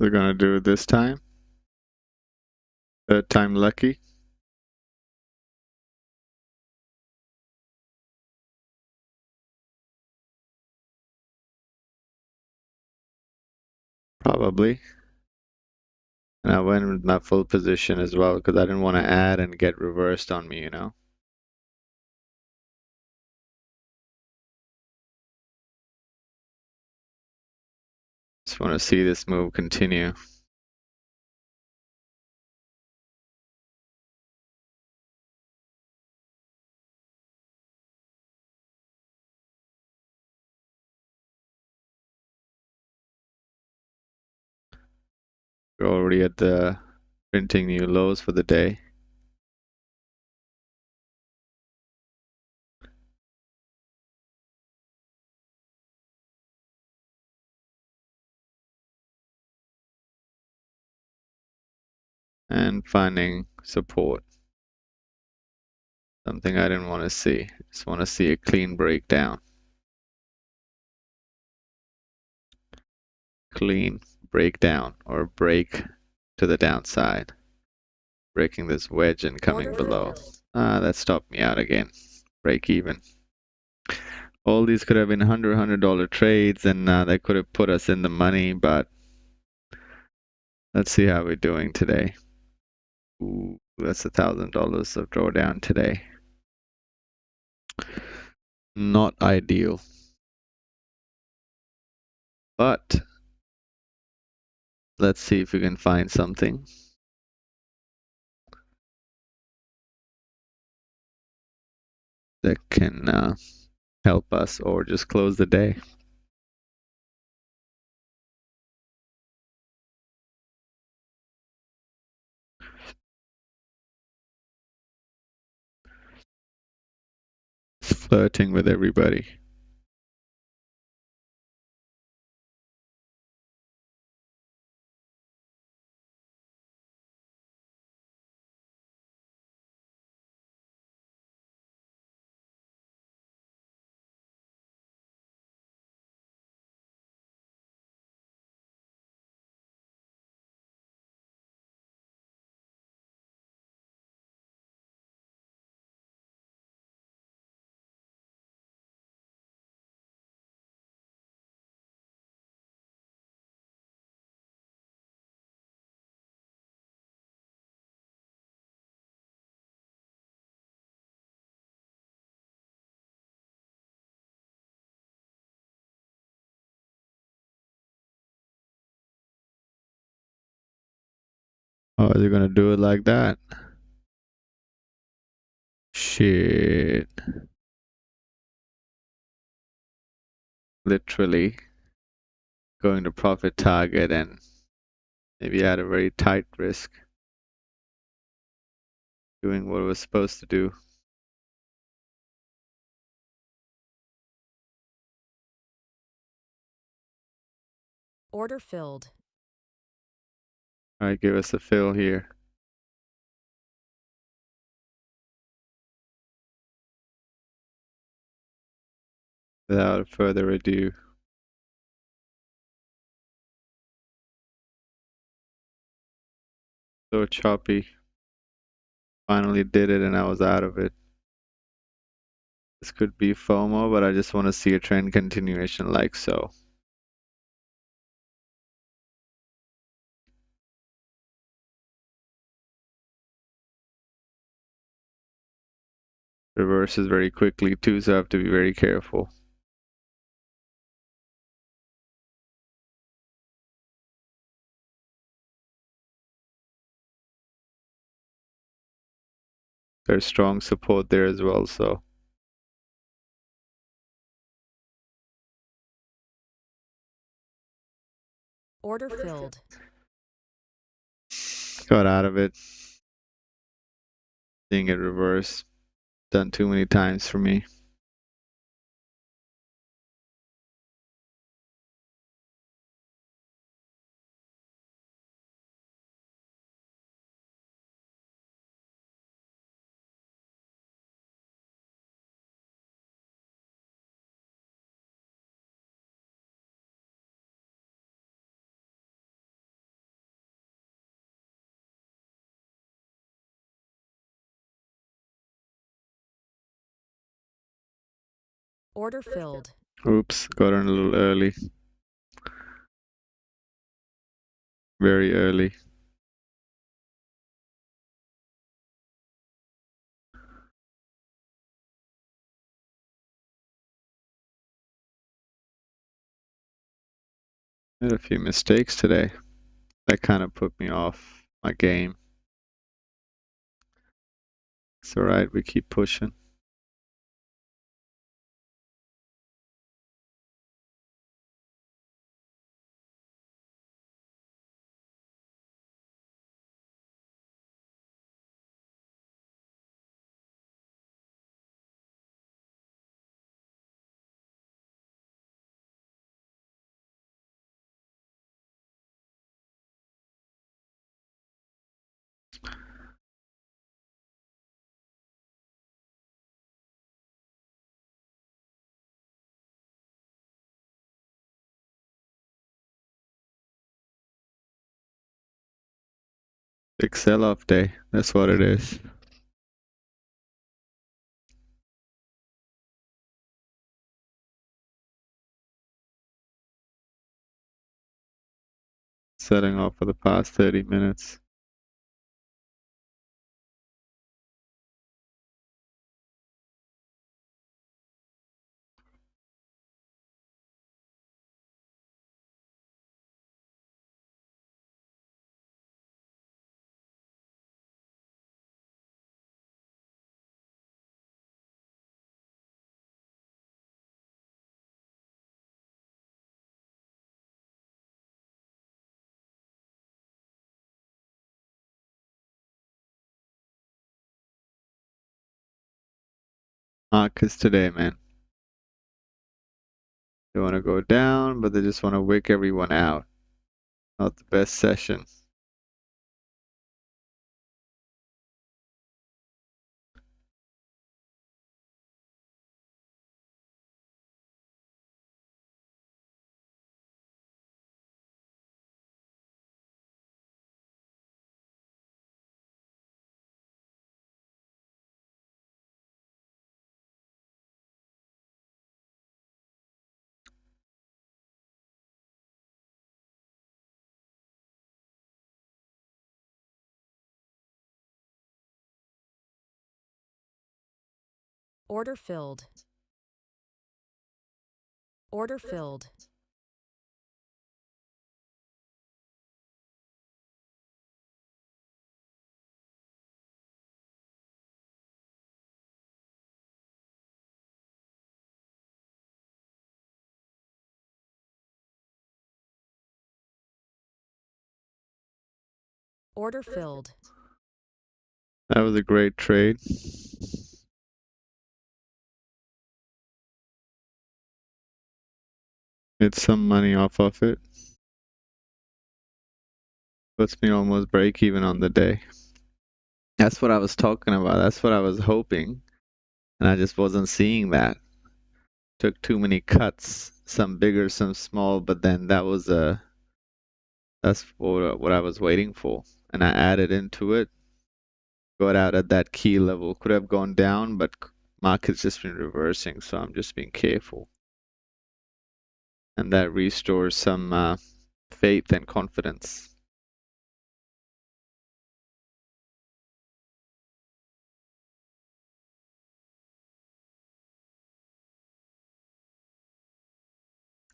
They're gonna do it this time. Third time lucky. Probably. And I went with my full position as well because I didn't want to add and get reversed on me, you know? Just want to see this move continue. We're already at the printing new lows for the day. And finding support. Something I didn't want to see. Just want to see a clean breakdown. Clean breakdown or break to the downside. Breaking this wedge and coming Order below. filled. That stopped me out again. Break even. All these could have been $100 trades and they could have put us in the money, but let's see how we're doing today. Ooh, that's $1,000 of drawdown today. Not ideal. But let's see if we can find something that can help us or just close the day. Flirting with everybody. Oh, they're gonna do it like that? Shit. Literally going to profit target and maybe at a very tight risk doing what it was supposed to do. Order filled. Alright, give us a fill here. Without further ado. So choppy. Finally did it and I was out of it. This could be FOMO, but I just want to see a trend continuation like so. Reverses very quickly too, so I have to be very careful. There's strong support there as well, so Order filled. got out of it. Seeing it reverse. Done too many times for me. Order filled. Oops, got in a little early. Very early. Made a few mistakes today. That kind of put me off my game. It's alright, we keep pushing. Big sell-off day. That's what it is. Setting off for the past 30 minutes. Markets today, man. They want to go down, but they just want to wick everyone out. Not the best session. Order filled. Order filled. Order filled. That was a great trade. Made some money off of it. Puts me almost break even on the day. That's what I was talking about. That's what I was hoping. And I just wasn't seeing that. Took too many cuts, some bigger, some small, but then that's what I was waiting for. And I added into it, got out at that key level. Could have gone down, but market's just been reversing, so I'm just being careful. And that restores some faith and confidence.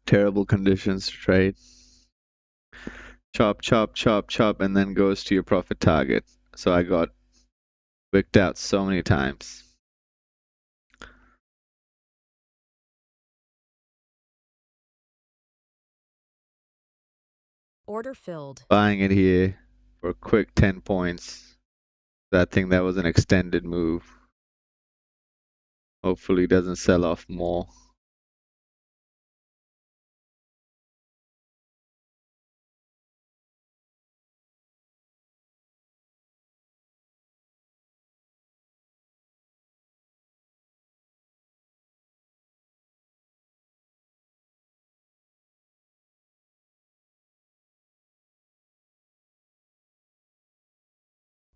Terrible conditions to trade. Chop, chop, chop, chop, and then goes to your profit target. So I got wicked out so many times. Order filled. Buying it here for a quick 10 points. I think that was an extended move. Hopefully it doesn't sell off more.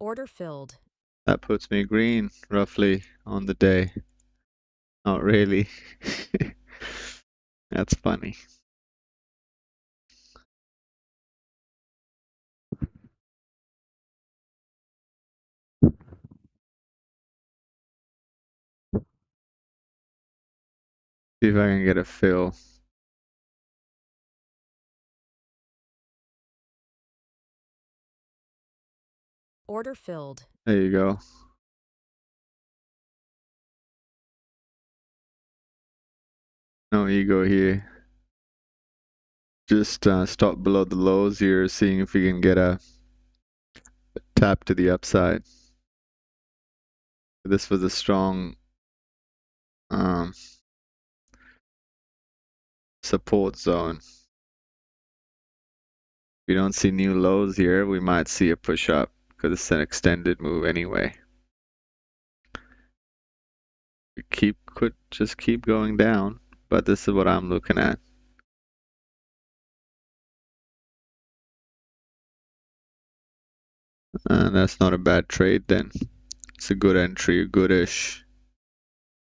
Order filled. That puts me green, roughly, on the day. Not really. That's funny. See if I can get a fill. Order filled. There you go. No ego here. Just stop below the lows here, seeing if we can get a tap to the upside. This was a strong um, support zone. If we don't see new lows here, we might see a push up because it's an extended move anyway. Could just keep going down, but this is what I'm looking at. And that's not a bad trade then. It's a good entry, goodish.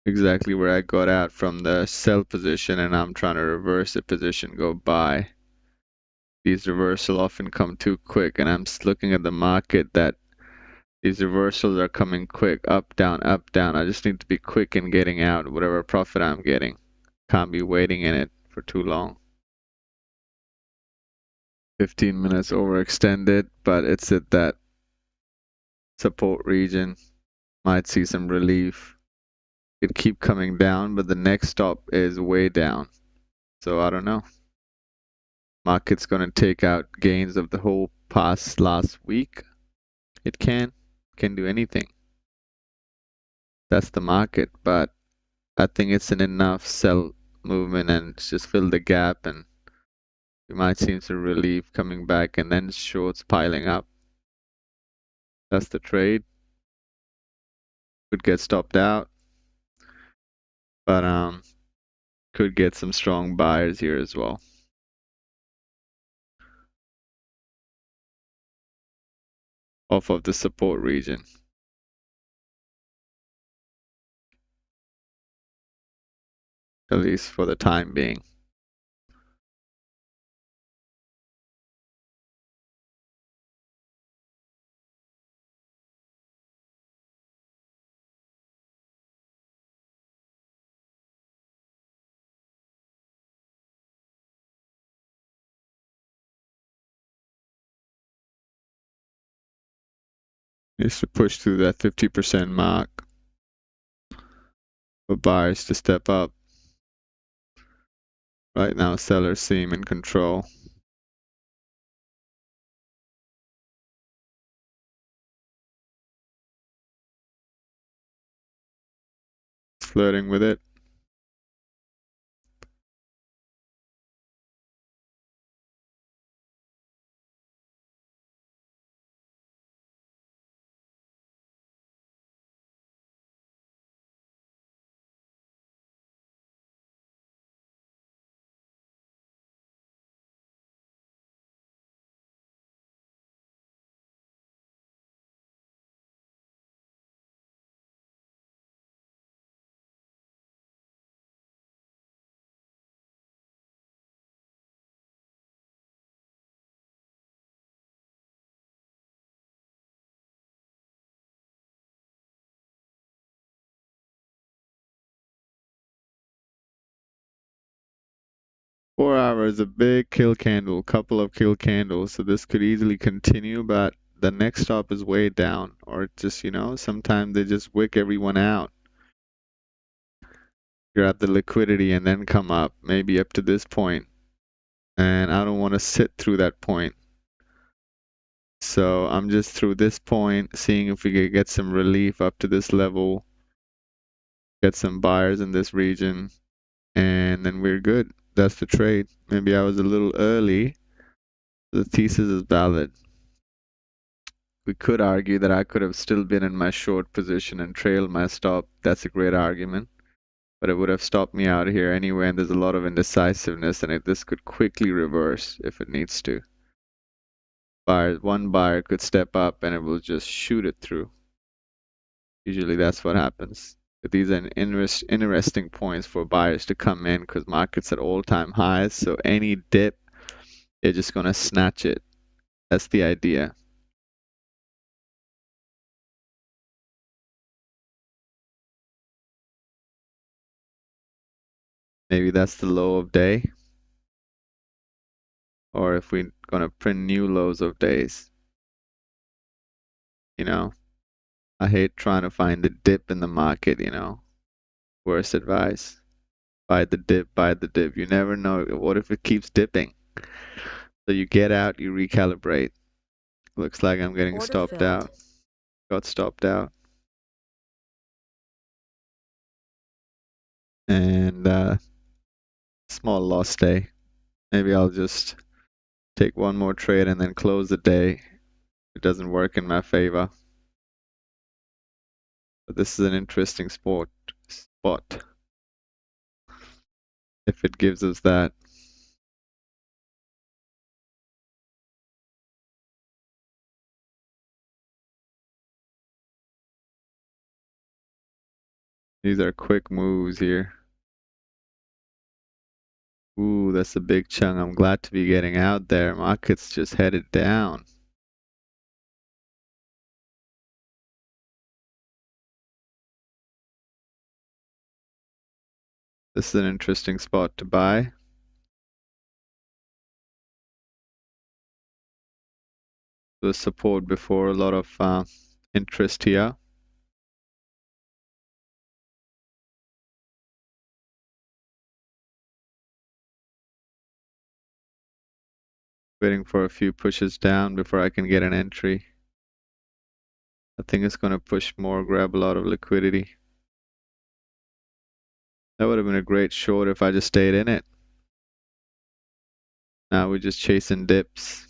Exactly where I got out from the sell position, and I'm trying to reverse the position, go buy. These reversals often come too quick, and I'm looking at the market that these reversals are coming quick, up, down, up, down. I just need to be quick in getting out whatever profit I'm getting. Can't be waiting in it for too long. 15 minutes overextended, but it's at that support region. Might see some relief. It keep coming down, but the next stop is way down. So I don't know. Market's gonna take out gains of the whole past last week. It can do anything. That's the market, but I think it's an enough sell movement and just fill the gap, and we might see some relief coming back and then shorts piling up. That's the trade. Could get stopped out, but could get some strong buyers here as well. Off of the support region, at least for the time being. Needs to push through that 50% mark for buyers to step up. Right now, sellers seem in control. Flirting with it. Four hours, a big kill candle, couple of kill candles. So this could easily continue, but the next stop is way down. Or just, sometimes they just wick everyone out. Grab the liquidity and then come up, maybe up to this point. And I don't want to sit through that point. So I'm just through this point, seeing if we could get some relief up to this level, get some buyers in this region, and then we're good. That's the trade. Maybe I was a little early. The thesis is valid. We could argue that I could have still been in my short position and trailed my stop. That's a great argument. But it would have stopped me out here anyway, and there's a lot of indecisiveness, and this could quickly reverse if it needs to. One buyer could step up and it will just shoot it through. Usually that's what happens. But these are interesting points for buyers to come in because market's at all-time highs, so any dip, they're just gonna snatch it. That's the idea. Maybe that's the low of day, or if we're gonna print new lows of days. You know, I hate trying to find the dip in the market, Worst advice. Buy the dip, buy the dip. You never know. What if it keeps dipping? So you get out, you recalibrate. Looks like I'm getting Order stopped filled. out. Got stopped out. And small loss day. Maybe I'll just take one more trade and then close the day. It doesn't work in my favor. But this is an interesting spot if it gives us that. These are quick moves here. Ooh, that's a big chunk. I'm glad to be getting out there. Market's just headed down. This is an interesting spot to buy. The support before, a lot of interest here. Waiting for a few pushes down before I can get an entry. I think it's going to push more, grab a lot of liquidity. That would have been a great short if I just stayed in it. Now we're just chasing dips.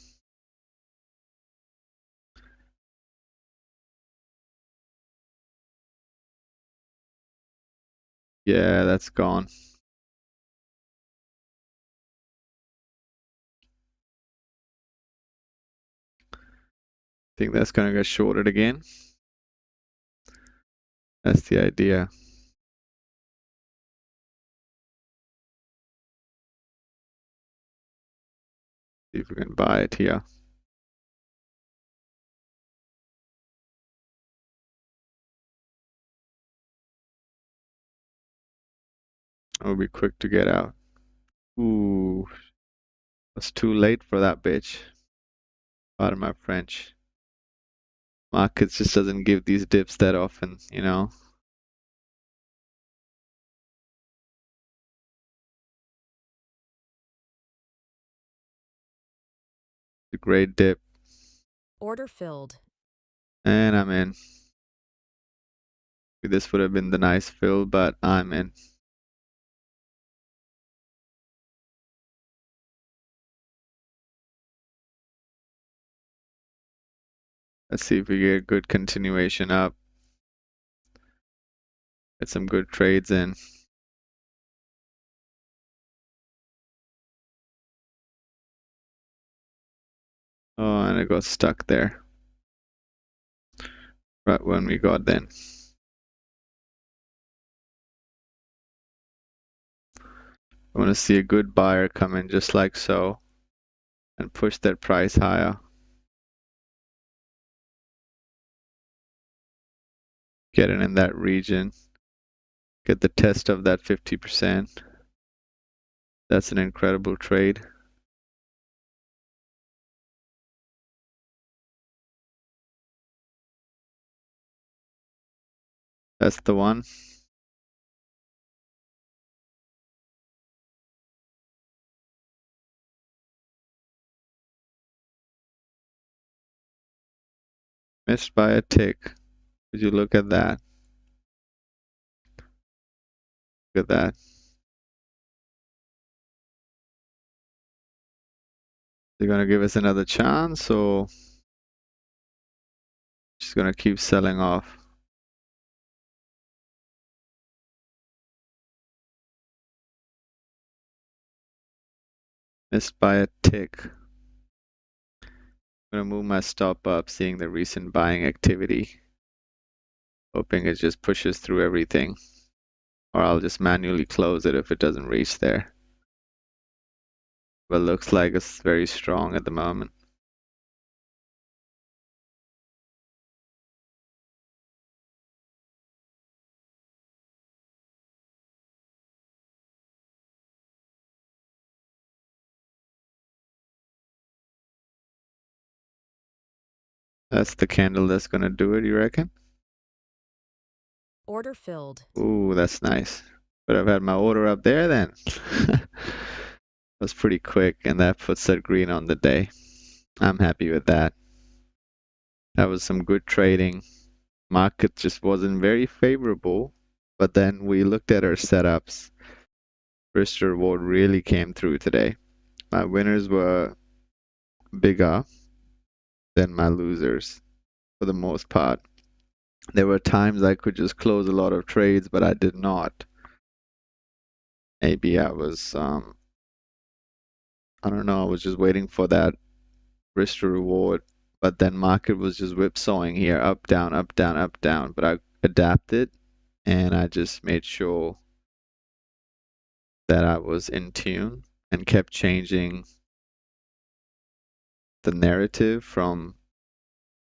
Yeah, that's gone. Think that's going to get shorted again. That's the idea. See if we can buy it here. I'll be quick to get out. Ooh, it's too late for that bitch. Pardon my French. Market just doesn't give these dips that often, you know. It's a great dip. Order filled. And I'm in. This would have been the nice fill, but I'm in. Let's see if we get a good continuation up. Get some good trades in. Oh, and it got stuck there. Right when we got in. I want to see a good buyer come in just like so and push that price higher. Get it in that region. Get the test of that 50%. That's an incredible trade. That's the one. Missed by a tick. Would you look at that? Look at that. They're gonna give us another chance or just gonna keep selling off? Missed by a tick. I'm gonna move my stop up, seeing the recent buying activity. Hoping it just pushes through everything. Or I'll just manually close it if it doesn't reach there. But looks like it's very strong at the moment. That's the candle that's gonna do it, you reckon? Order filled. Ooh, that's nice. But I've had my order up there then. Was pretty quick, and that puts that green on the day. I'm happy with that. That was some good trading. Market just wasn't very favorable, but then we looked at our setups. Risk to reward really came through today. My winners were bigger than my losers for the most part. There were times I could just close a lot of trades, but I did not. Maybe I don't know, I was just waiting for that risk to reward. But then market was just whipsawing here, up, down, up, down, up, down. But I adapted and I just made sure that I was in tune and kept changing the narrative from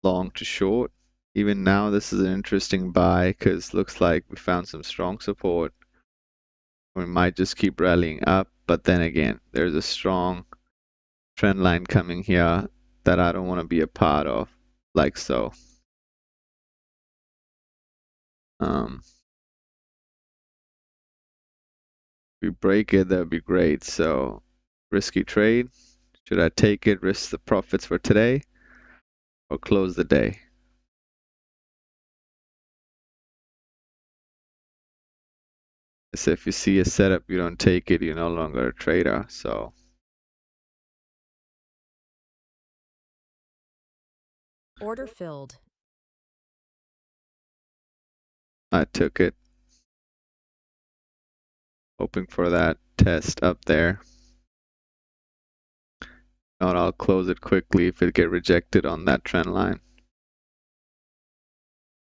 long to short. Even now, this is an interesting buy because looks like we found some strong support. We might just keep rallying up, but then again, there's a strong trend line coming here that I don't want to be a part of, like so. Um, if we break it, that'd be great. So, risky trade. Should I take it, risk the profits for today, or close the day? So if you see a setup, you don't take it, you're no longer a trader. So Order filled. I took it, hoping for that test up there. And I'll close it quickly if it get rejected on that trend line.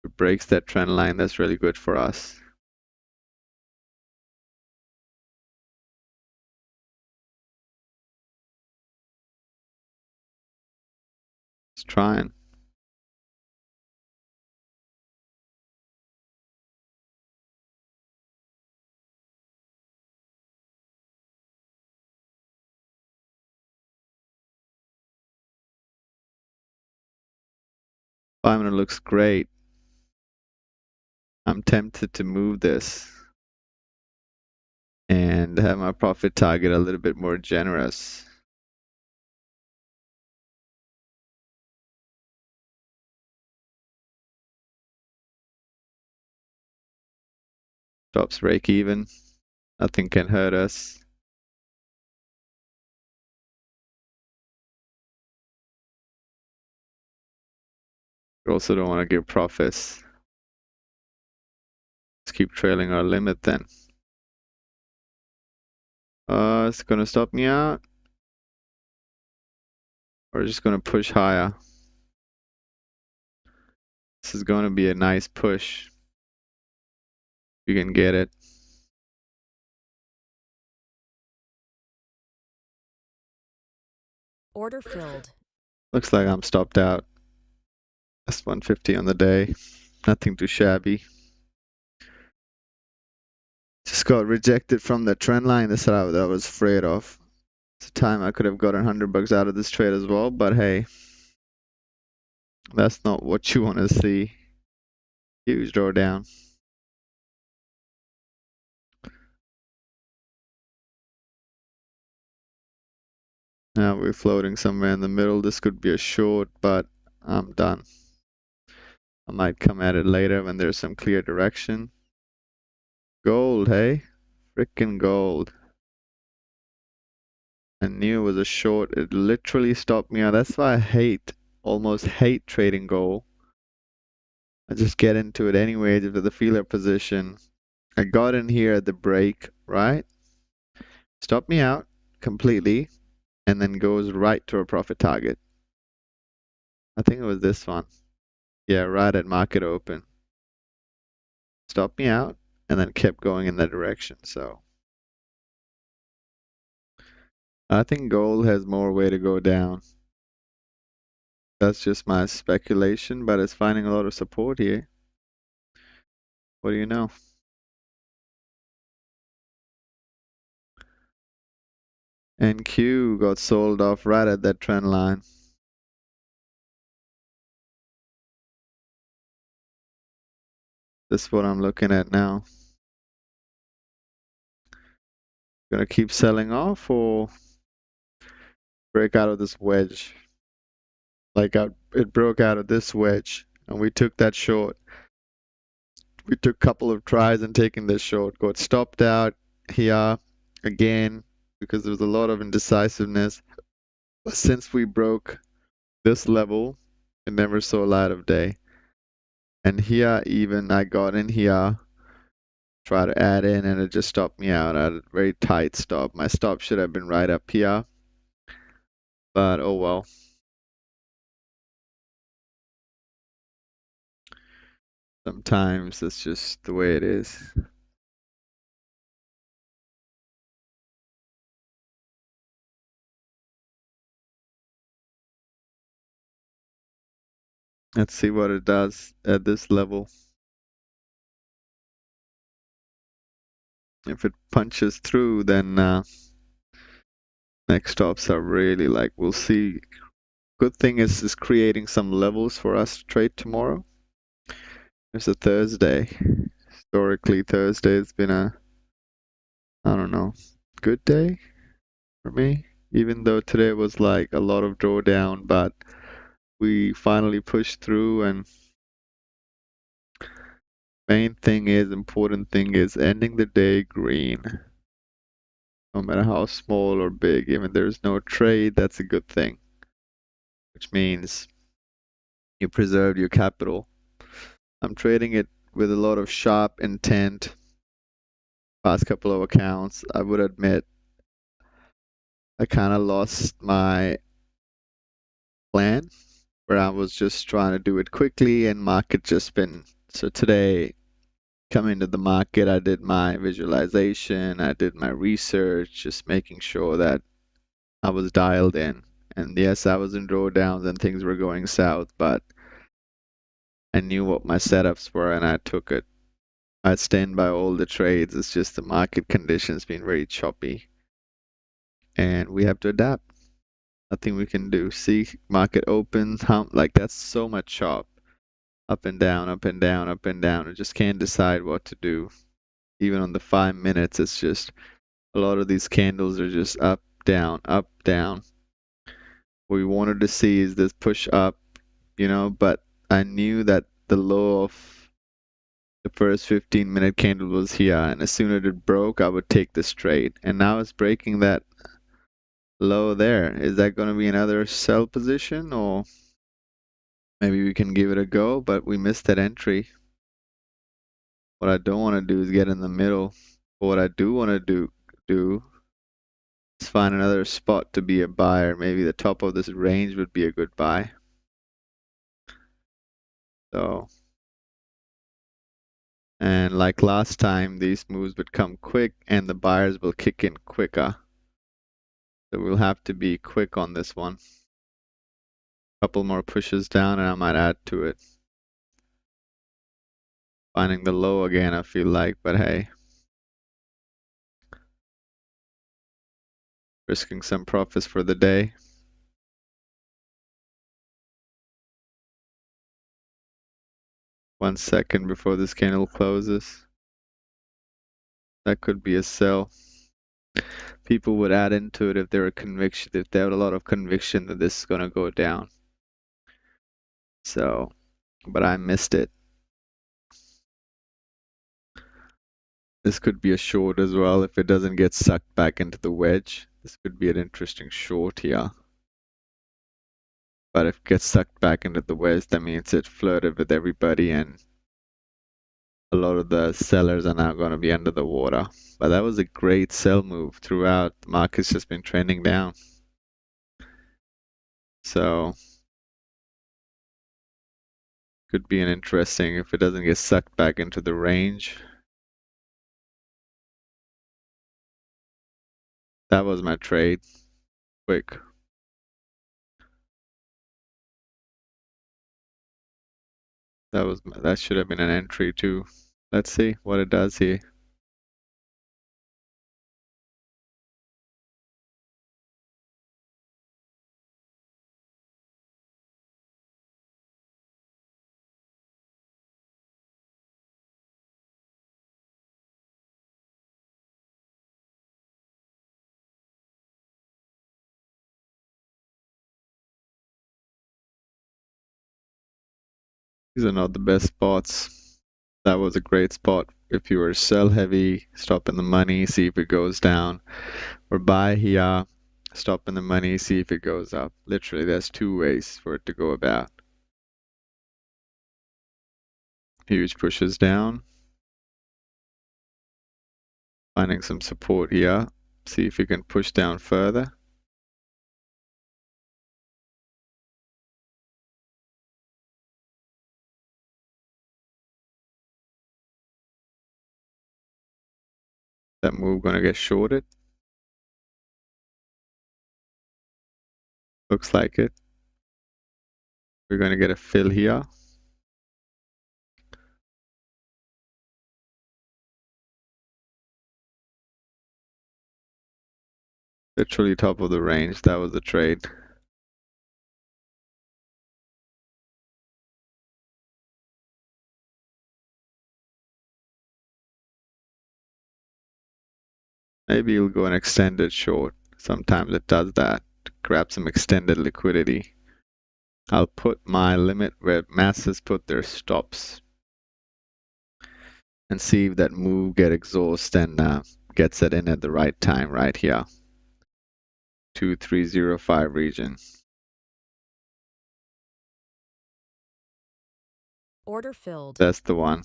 If it breaks that trend line, that's really good for us. It's trying. 5 minute looks great. I'm tempted to move this and have my profit target a little bit more generous. Stops break even. Nothing can hurt us. We also don't want to give profits. Let's keep trailing our limit then. It's gonna stop me out. We're just gonna push higher. This is gonna be a nice push. You can get it. Order filled. Looks like I'm stopped out. That's 150 on the day. Nothing too shabby. Just got rejected from the trend line. That's what I was afraid of. It's a time I could have gotten $100 out of this trade as well, but hey, that's not what you want to see. Huge drawdown. Now we're floating somewhere in the middle. This could be a short, but I'm done. I might come at it later when there's some clear direction. Gold, hey? Frickin' gold. I knew it was a short. It literally stopped me out. That's why almost hate trading gold. I just get into it anyways into the feeler position. I got in here at the break, right? Stopped me out completely and then goes right to a profit target. I think it was this one. Yeah, right at market open. Stopped me out and then kept going in that direction. So I think gold has more way to go down. That's just my speculation, but it's finding a lot of support here. What do you know? NQ got sold off right at that trend line. This is what I'm looking at now. Gonna keep selling off or break out of this wedge? It broke out of this wedge and we took that short. We took a couple of tries in taking this short. Got stopped out here again because there was a lot of indecisiveness. But since we broke this level, it never saw light of day. And here even I got in here, try to add in and it just stopped me out at a very tight stop. My stop should have been right up here, but oh well. Sometimes it's just the way it is. Let's see what it does at this level. If it punches through, then next stops are really like we'll see. Good thing is creating some levels for us to trade tomorrow. It's a Thursday. Historically, Thursday has been a, I don't know, good day for me. Even though today was like a lot of drawdown, but we finally pushed through. And important thing is ending the day green. No matter how small or big, even there's no trade, that's a good thing, which means you preserved your capital. I'm trading it with a lot of sharp intent. Past couple of accounts, I would admit I kind of lost my plan where I was just trying to do it quickly and market just been. So today, coming to the market, I did my visualization, I did my research, just making sure that I was dialed in. And yes, I was in drawdowns and things were going south, but I knew what my setups were and I took it. I stand by all the trades. It's just the market conditions being very choppy and we have to adapt. Nothing we can do. See, market opens, like that's so much chop. Up and down, up and down, up and down. I just can't decide what to do. Even on the 5 minutes, it's just a lot of these candles are just up, down, up, down. What we wanted to see is this push up, but I knew that the low of the first 15-minute candle was here, and as soon as it broke, I would take this trade. And now it's breaking that low there. Is that going to be another sell position, or maybe we can give it a go, but we missed that entry. What I don't want to do is get in the middle. But what I do want to do is find another spot to be a buyer. Maybe the top of this range would be a good buy. So, and like last time, these moves would come quick and the buyers will kick in quicker. So we'll have to be quick on this one. Couple more pushes down and I might add to it. Finding the low again, I feel like, but hey, risking some profits for the day. 1 second before this candle closes. That could be a sell. People would add into it if they had a lot of conviction that this is gonna go down. So, but I missed it. This could be a short as well if it doesn't get sucked back into the wedge. This could be an interesting short here. But if it gets sucked back into the wedge, that means it flirted with everybody and a lot of the sellers are now going to be under the water. But that was a great sell move throughout. The market's just been trending down. So could be an interesting if it doesn't get sucked back into the range. That was my trade. Quick. That should have been an entry too. Let's see what it does here. These are not the best spots. That was a great spot. If you were sell heavy, stop in the money, see if it goes down. Or buy here, stop in the money, see if it goes up. Literally, there's two ways for it to go about. Huge pushes down. Finding some support here. See if you can push down further. That move gonna get shorted? Looks like it. We're gonna get a fill here. Literally top of the range. That was the trade. Maybe you'll go an extended short. Sometimes it does that. Grab some extended liquidity. I'll put my limit where masses put their stops and see if that move get exhausted and gets it in at the right time right here. 2305 region. Order filled. That's the one.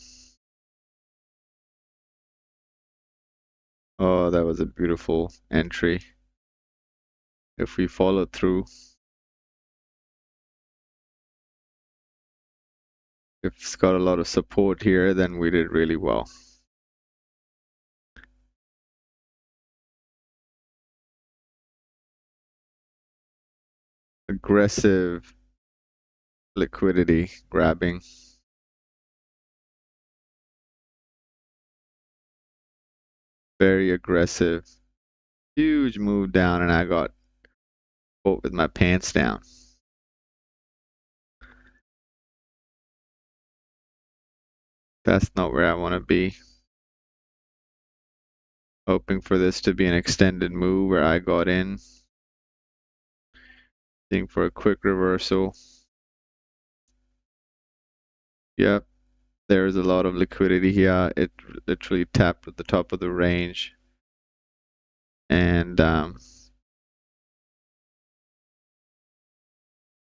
Oh, that was a beautiful entry. If we follow through, if it's got a lot of support here, then we did really well. Aggressive liquidity grabbing. Very aggressive. Huge move down, and I got caught with my pants down. That's not where I want to be. Hoping for this to be an extended move where I got in. Looking for a quick reversal. Yep, there's a lot of liquidity here. It literally tapped at the top of the range. And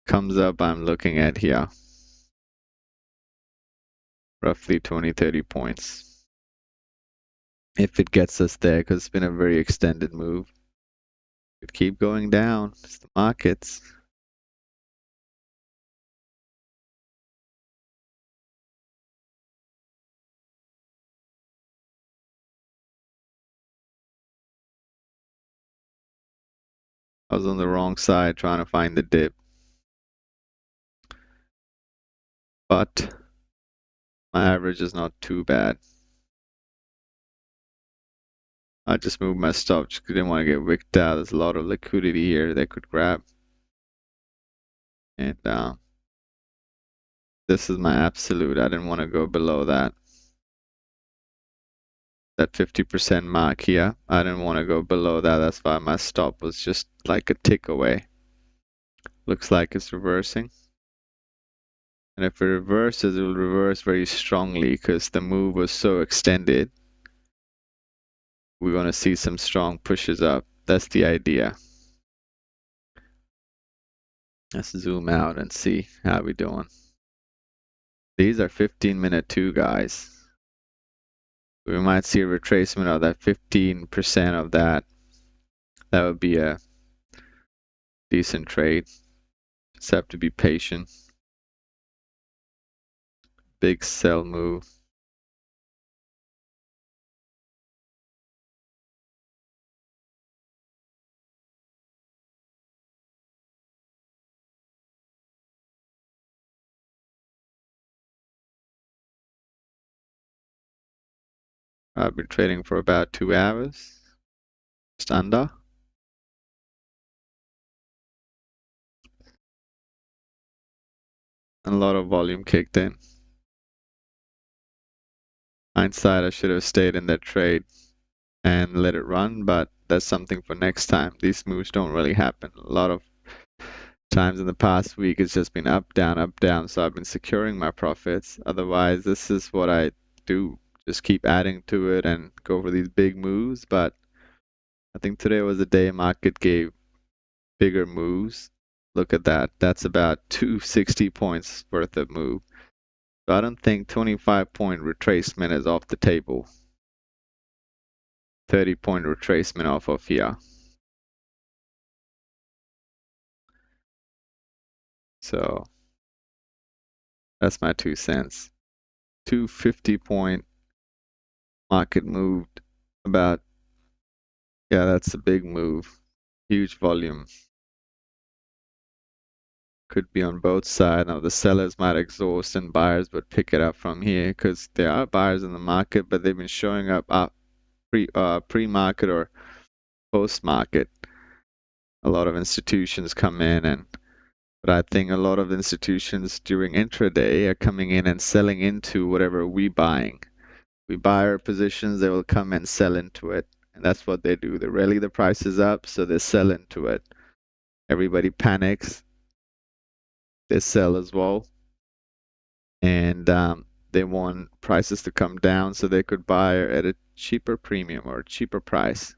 comes up, I'm looking at here. Roughly 20, 30 points. If it gets us there, because it's been a very extended move. Could keep going down. It's the markets. I was on the wrong side trying to find the dip. But my average is not too bad. I just moved my stop just 'cause I didn't want to get wicked out. There's a lot of liquidity here they could grab. And this is my absolute. I didn't want to go below that. That 50% mark here. I didn't want to go below that. That's why my stop was just like a tick away. Looks like it's reversing. And if it reverses, it will reverse very strongly because the move was so extended. We're going to see some strong pushes up. That's the idea. Let's zoom out and see how we're doing. These are 15-minute too, guys. We might see a retracement of that 15% of that. That would be a decent trade. Just have to be patient. Big sell move. I've been trading for about 2 hours. Just under. And a lot of volume kicked in. Hindsight, I should have stayed in that trade and let it run, but that's something for next time. These moves don't really happen. A lot of times in the past week, it's just been up, down, so I've been securing my profits. Otherwise, this is what I do. Just keep adding to it and go for these big moves, but I think today was the day market gave bigger moves. Look at that. That's about 260 points worth of move. So I don't think 25-point retracement is off the table. 30-point retracement off of here. So that's my 2 cents. 250-point market moved about Yeah, that's a big move. Huge volume. Could be on both sides. Now the sellers might exhaust and buyers would pick it up from here because there are buyers in the market, but they've been showing up pre-market or post-market. A lot of institutions come in but I think a lot of institutions during intraday are coming in and selling into whatever we buying. We buy our positions, they will come and sell into it. And that's what they do. They rally the prices up, so they sell into it. Everybody panics, they sell as well. And they want prices to come down so they could buy at a cheaper premium or a cheaper price.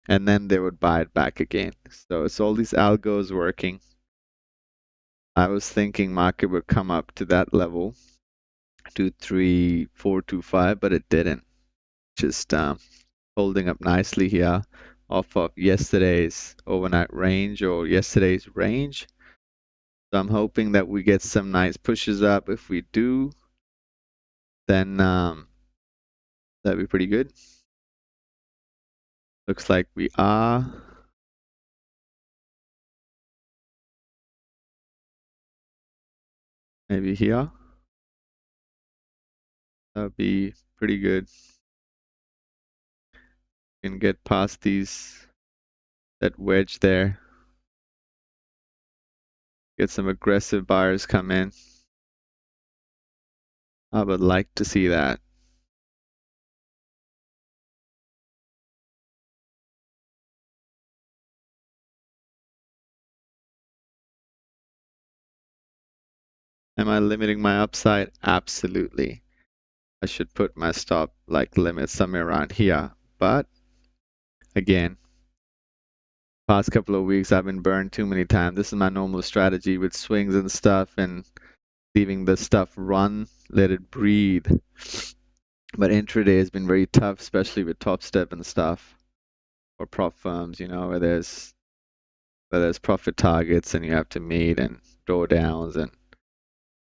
And then they would buy it back again. So it's all these algos working. I was thinking market would come up to that level, 23425, but it didn't. Just holding up nicely here off of yesterday's overnight range or yesterday's range. So I'm hoping that we get some nice pushes up. If we do, then that'd be pretty good. Looks like we are. Maybe here. That'd be pretty good. Can get past that wedge there. Get some aggressive buyers come in. I would like to see that. Am I limiting my upside? Absolutely. I should put my stop like limit somewhere around here. But again, past couple of weeks I've been burned too many times. This is my normal strategy with swings and stuff and leaving the stuff run, let it breathe. But intraday has been very tough, especially with Topstep and stuff or prop firms, where there's profit targets and you have to meet and drawdowns and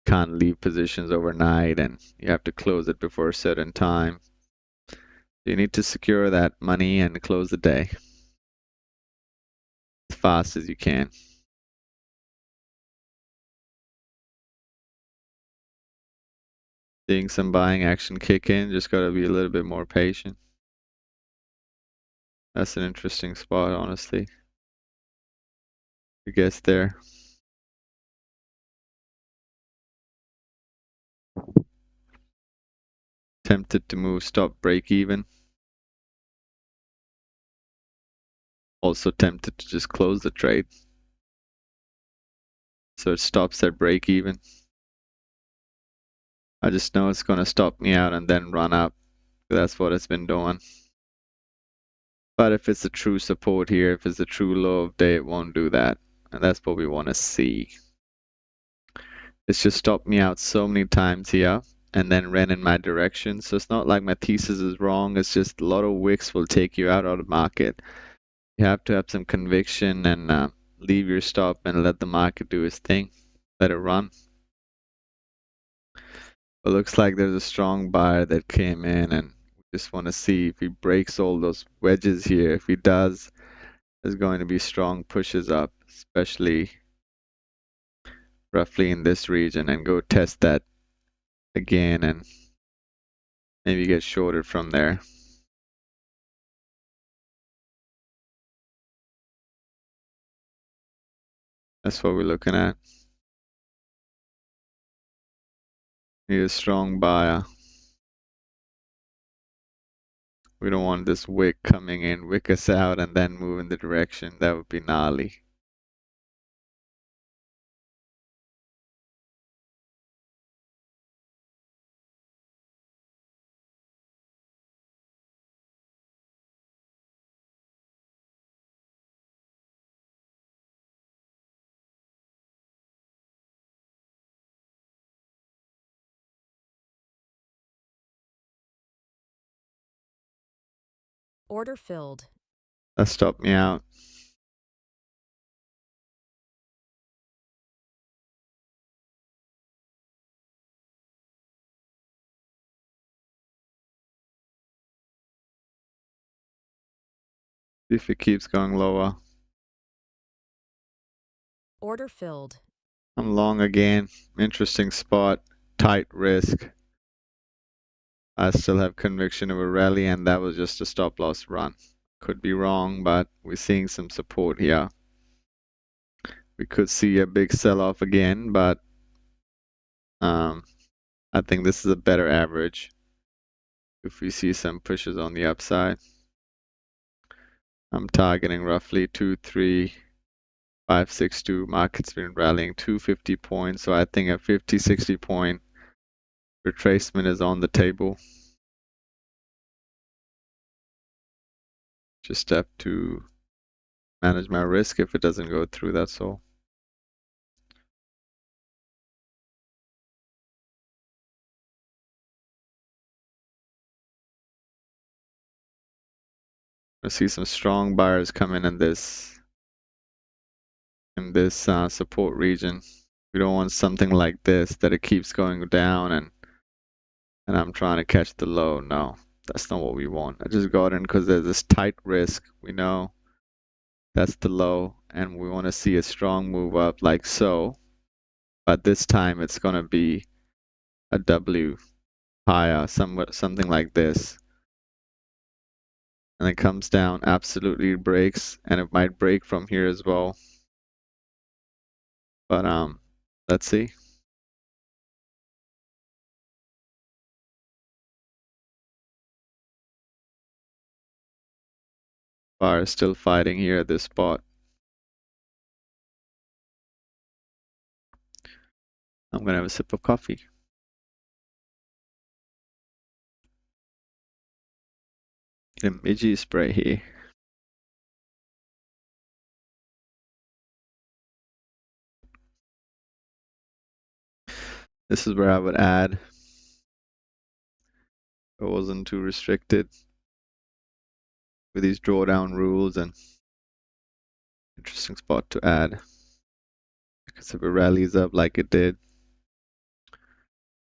can't leave positions overnight and you have to close it before a certain time. You need to secure that money and close the day as fast as you can. Seeing some buying action kick in, just gotta be a little bit more patient. That's an interesting spot, honestly. I guess there. Tempted to move stop break even. Also tempted to just close the trade. So it stops at break even. I just know it's gonna stop me out and then run up. That's what it's been doing. But if it's a true support here, if it's a true low of day, it won't do that. And that's what we want to see. It's just stopped me out so many times here and then ran in my direction. So it's not like my thesis is wrong. It's just a lot of wicks will take you out of the market. You have to have some conviction and leave your stop and let the market do its thing. Let it run. It looks like there's a strong buyer that came in and we just want to see if he breaks all those wedges here. If he does, there's going to be strong pushes up, especially roughly in this region, and go test that again and maybe get shorted from there. That's what we're looking at. Need a strong buyer. We don't want this wick coming in, wick us out, and then move in the direction. That would be gnarly. Order filled. That stopped me out. If it keeps going lower. Order filled. I'm long again. Interesting spot. Tight risk. I still have conviction of a rally, and that was just a stop loss run. Could be wrong, but we're seeing some support here. We could see a big sell-off again, but I think this is a better average if we see some pushes on the upside. I'm targeting roughly 23562. Market's been rallying 250 points, so I think a 50-60 point retracement is on the table. Just have to manage my risk if it doesn't go through, that's all. I see some strong buyers coming in this support region. We don't want something like this that it keeps going down and I'm trying to catch the low. No, that's not what we want. I just got in because there's this tight risk. We know that's the low and we want to see a strong move up like so. But this time it's going to be a W higher, something like this. And it comes down, absolutely breaks, and it might break from here as well. But let's see. Bar is still fighting here at this spot. I'm gonna have a sip of coffee. Get a Midgie spray here. This is where I would add. It wasn't too restricted with these drawdown rules, and interesting spot to add. Because if it rallies up like it did,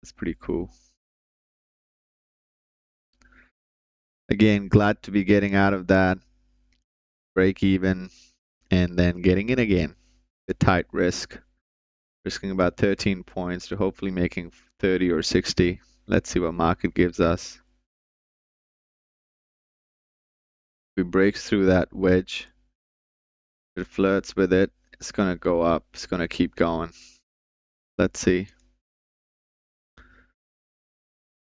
it's pretty cool. Again, glad to be getting out of that break even and then getting in again. The tight risk, risking about 13 points to hopefully making 30 or 60. Let's see what market gives us. If it breaks through that wedge, if it flirts with it, it's gonna go up. It's gonna keep going. Let's see.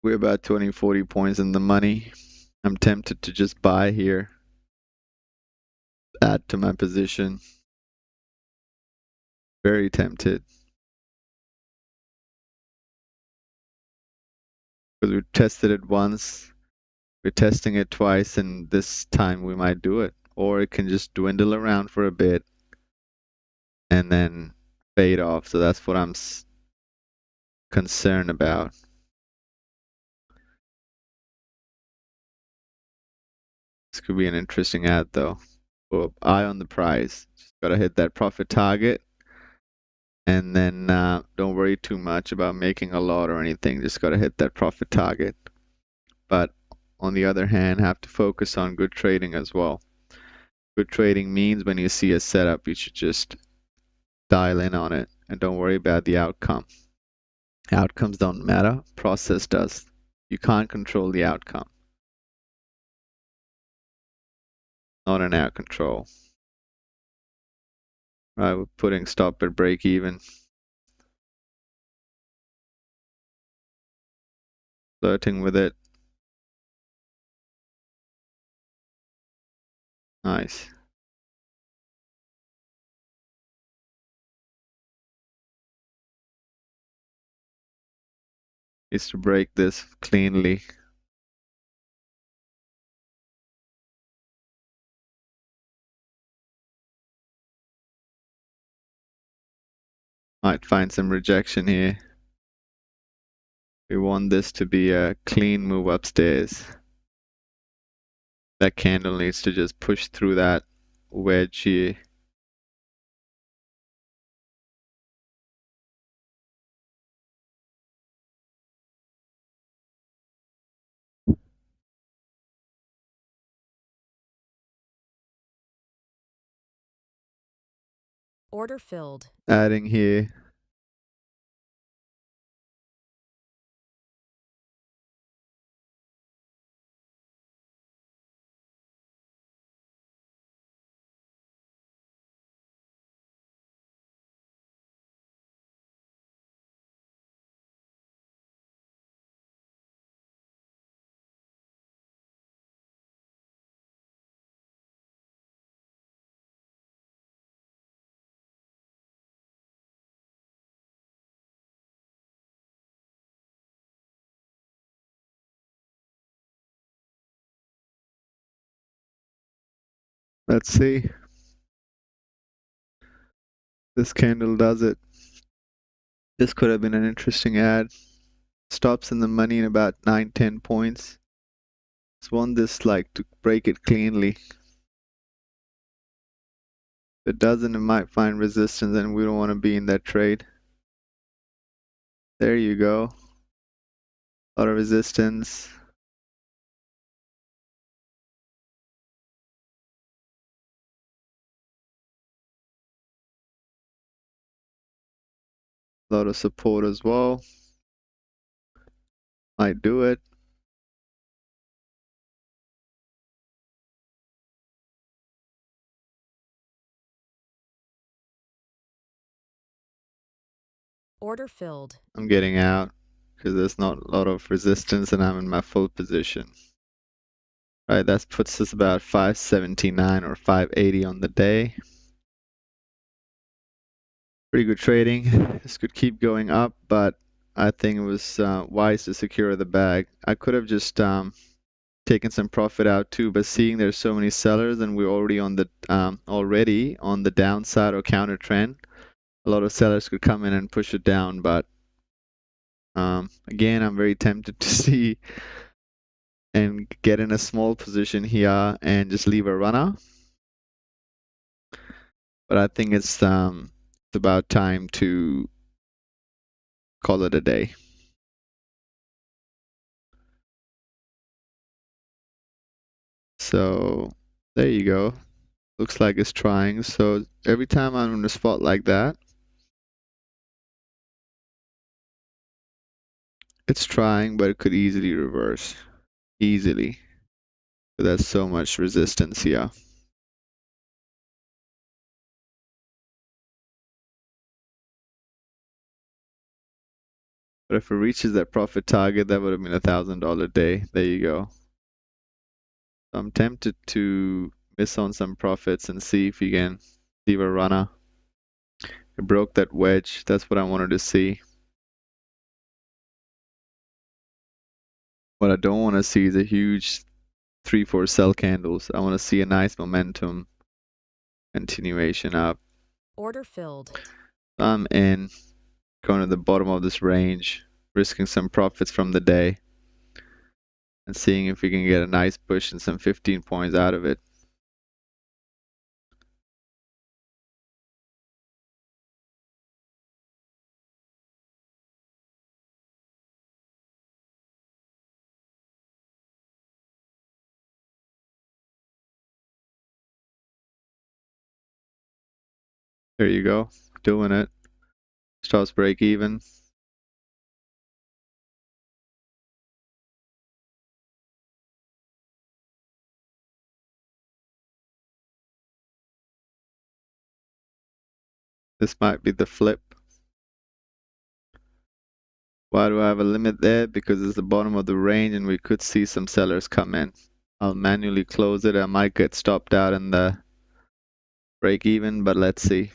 We're about 20, 40 points in the money. I'm tempted to just buy here, add to my position. Very tempted. Because we tested it once, we're testing it twice, and this time we might do it. Or it can just dwindle around for a bit and then fade off. So that's what I'm concerned about. This could be an interesting ad though. Oh, eye on the prize. Just gotta hit that profit target. And then don't worry too much about making a lot or anything. Just gotta hit that profit target. But on the other hand, have to focus on good trading as well. Good trading means when you see a setup, you should just dial in on it and don't worry about the outcome. Outcomes don't matter, process does. You can't control the outcome. Not in our control. Right, we're putting stop at break even. Flirting with it. Nice. Needs to break this cleanly. Might find some rejection here. We want this to be a clean move upstairs. That candle needs to just push through that wedge here. Order filled. Adding here. Let's see. This candle does it. This could have been an interesting ad. Stops in the money in about 9-10 points. Just want this like to break it cleanly. If it doesn't, it might find resistance and we don't want to be in that trade. There you go. A lot of resistance. A lot of support as well. Might do it. Order filled. I'm getting out because there's not a lot of resistance and I'm in my full position. Right, that puts us about 579 or 580 on the day. Pretty good trading. This could keep going up, but I think it was wise to secure the bag. I could have just taken some profit out too, but seeing there's so many sellers and we're already on the downside or counter trend, a lot of sellers could come in and push it down. But again, I'm very tempted to see and get in a small position here and just leave a runner. But I think it's about time to call it a day. So there you go. Looks like it's trying. So every time I'm in a spot like that, it's trying, but it could easily reverse. Easily. But there's so much resistance here. But if it reaches that profit target, that would have been $1,000 day. There you go. So I'm tempted to miss on some profits and see if you can leave a runner. It broke that wedge. That's what I wanted to see. What I don't want to see is a huge 3-4 sell candles. I want to see a nice momentum continuation up. Order filled. I'm in, going to the bottom of this range, risking some profits from the day, and seeing if we can get a nice push and some 15 points out of it. There you go, doing it. Stops break even. This might be the flip. Why do I have a limit there? Because it's the bottom of the range and we could see some sellers come in. I'll manually close it. I might get stopped out in the break even, but let's see.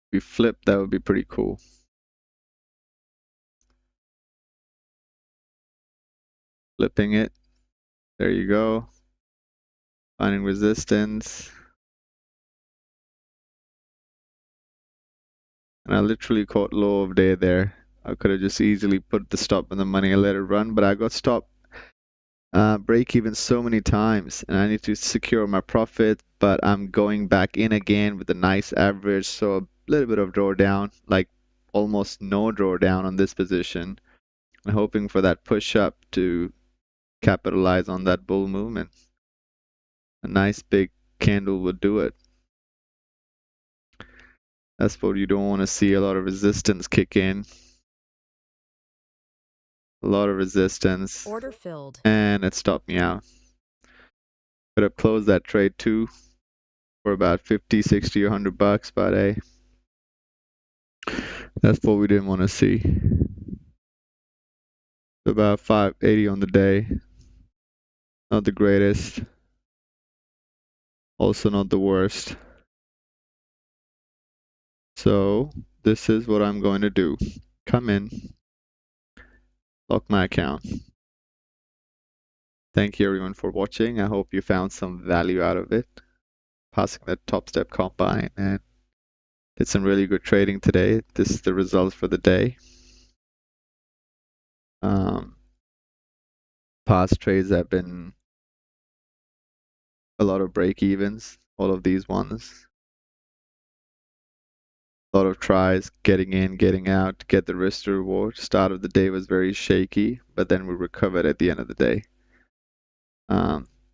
If we flip, that would be pretty cool. Flipping it. There you go. Finding resistance. And I literally caught low of day there. I could have just easily put the stop in the money and let it run, but I got stopped break even so many times and I need to secure my profit, but I'm going back in again with a nice average, so a little bit of drawdown, like almost no drawdown on this position, and hoping for that push up to capitalize on that bull movement. A nice big candle would do it. That's what you don't want to see, a lot of resistance kick in. A lot of resistance. Order filled. And it stopped me out. Could have closed that trade too for about 50, 60, or $100, but hey, that's what we didn't want to see. About 580 on the day. Not the greatest. Also not the worst. So this is what I'm going to do. Come in, lock my account. Thank you everyone for watching. I hope you found some value out of it. Passing the Topstep combine and did some really good trading today. This is the results for the day. Past trades have been a lot of break evens, all of these ones. A lot of tries, getting in, getting out, to get the risk to reward. Start of the day was very shaky, but then we recovered at the end of the day.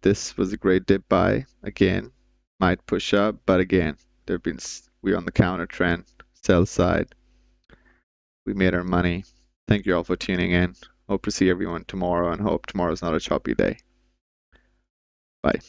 This was a great dip buy. Again, might push up, but again, we're on the counter trend, sell side. We made our money. Thank you all for tuning in. Hope to see everyone tomorrow and hope tomorrow's not a choppy day. Bye.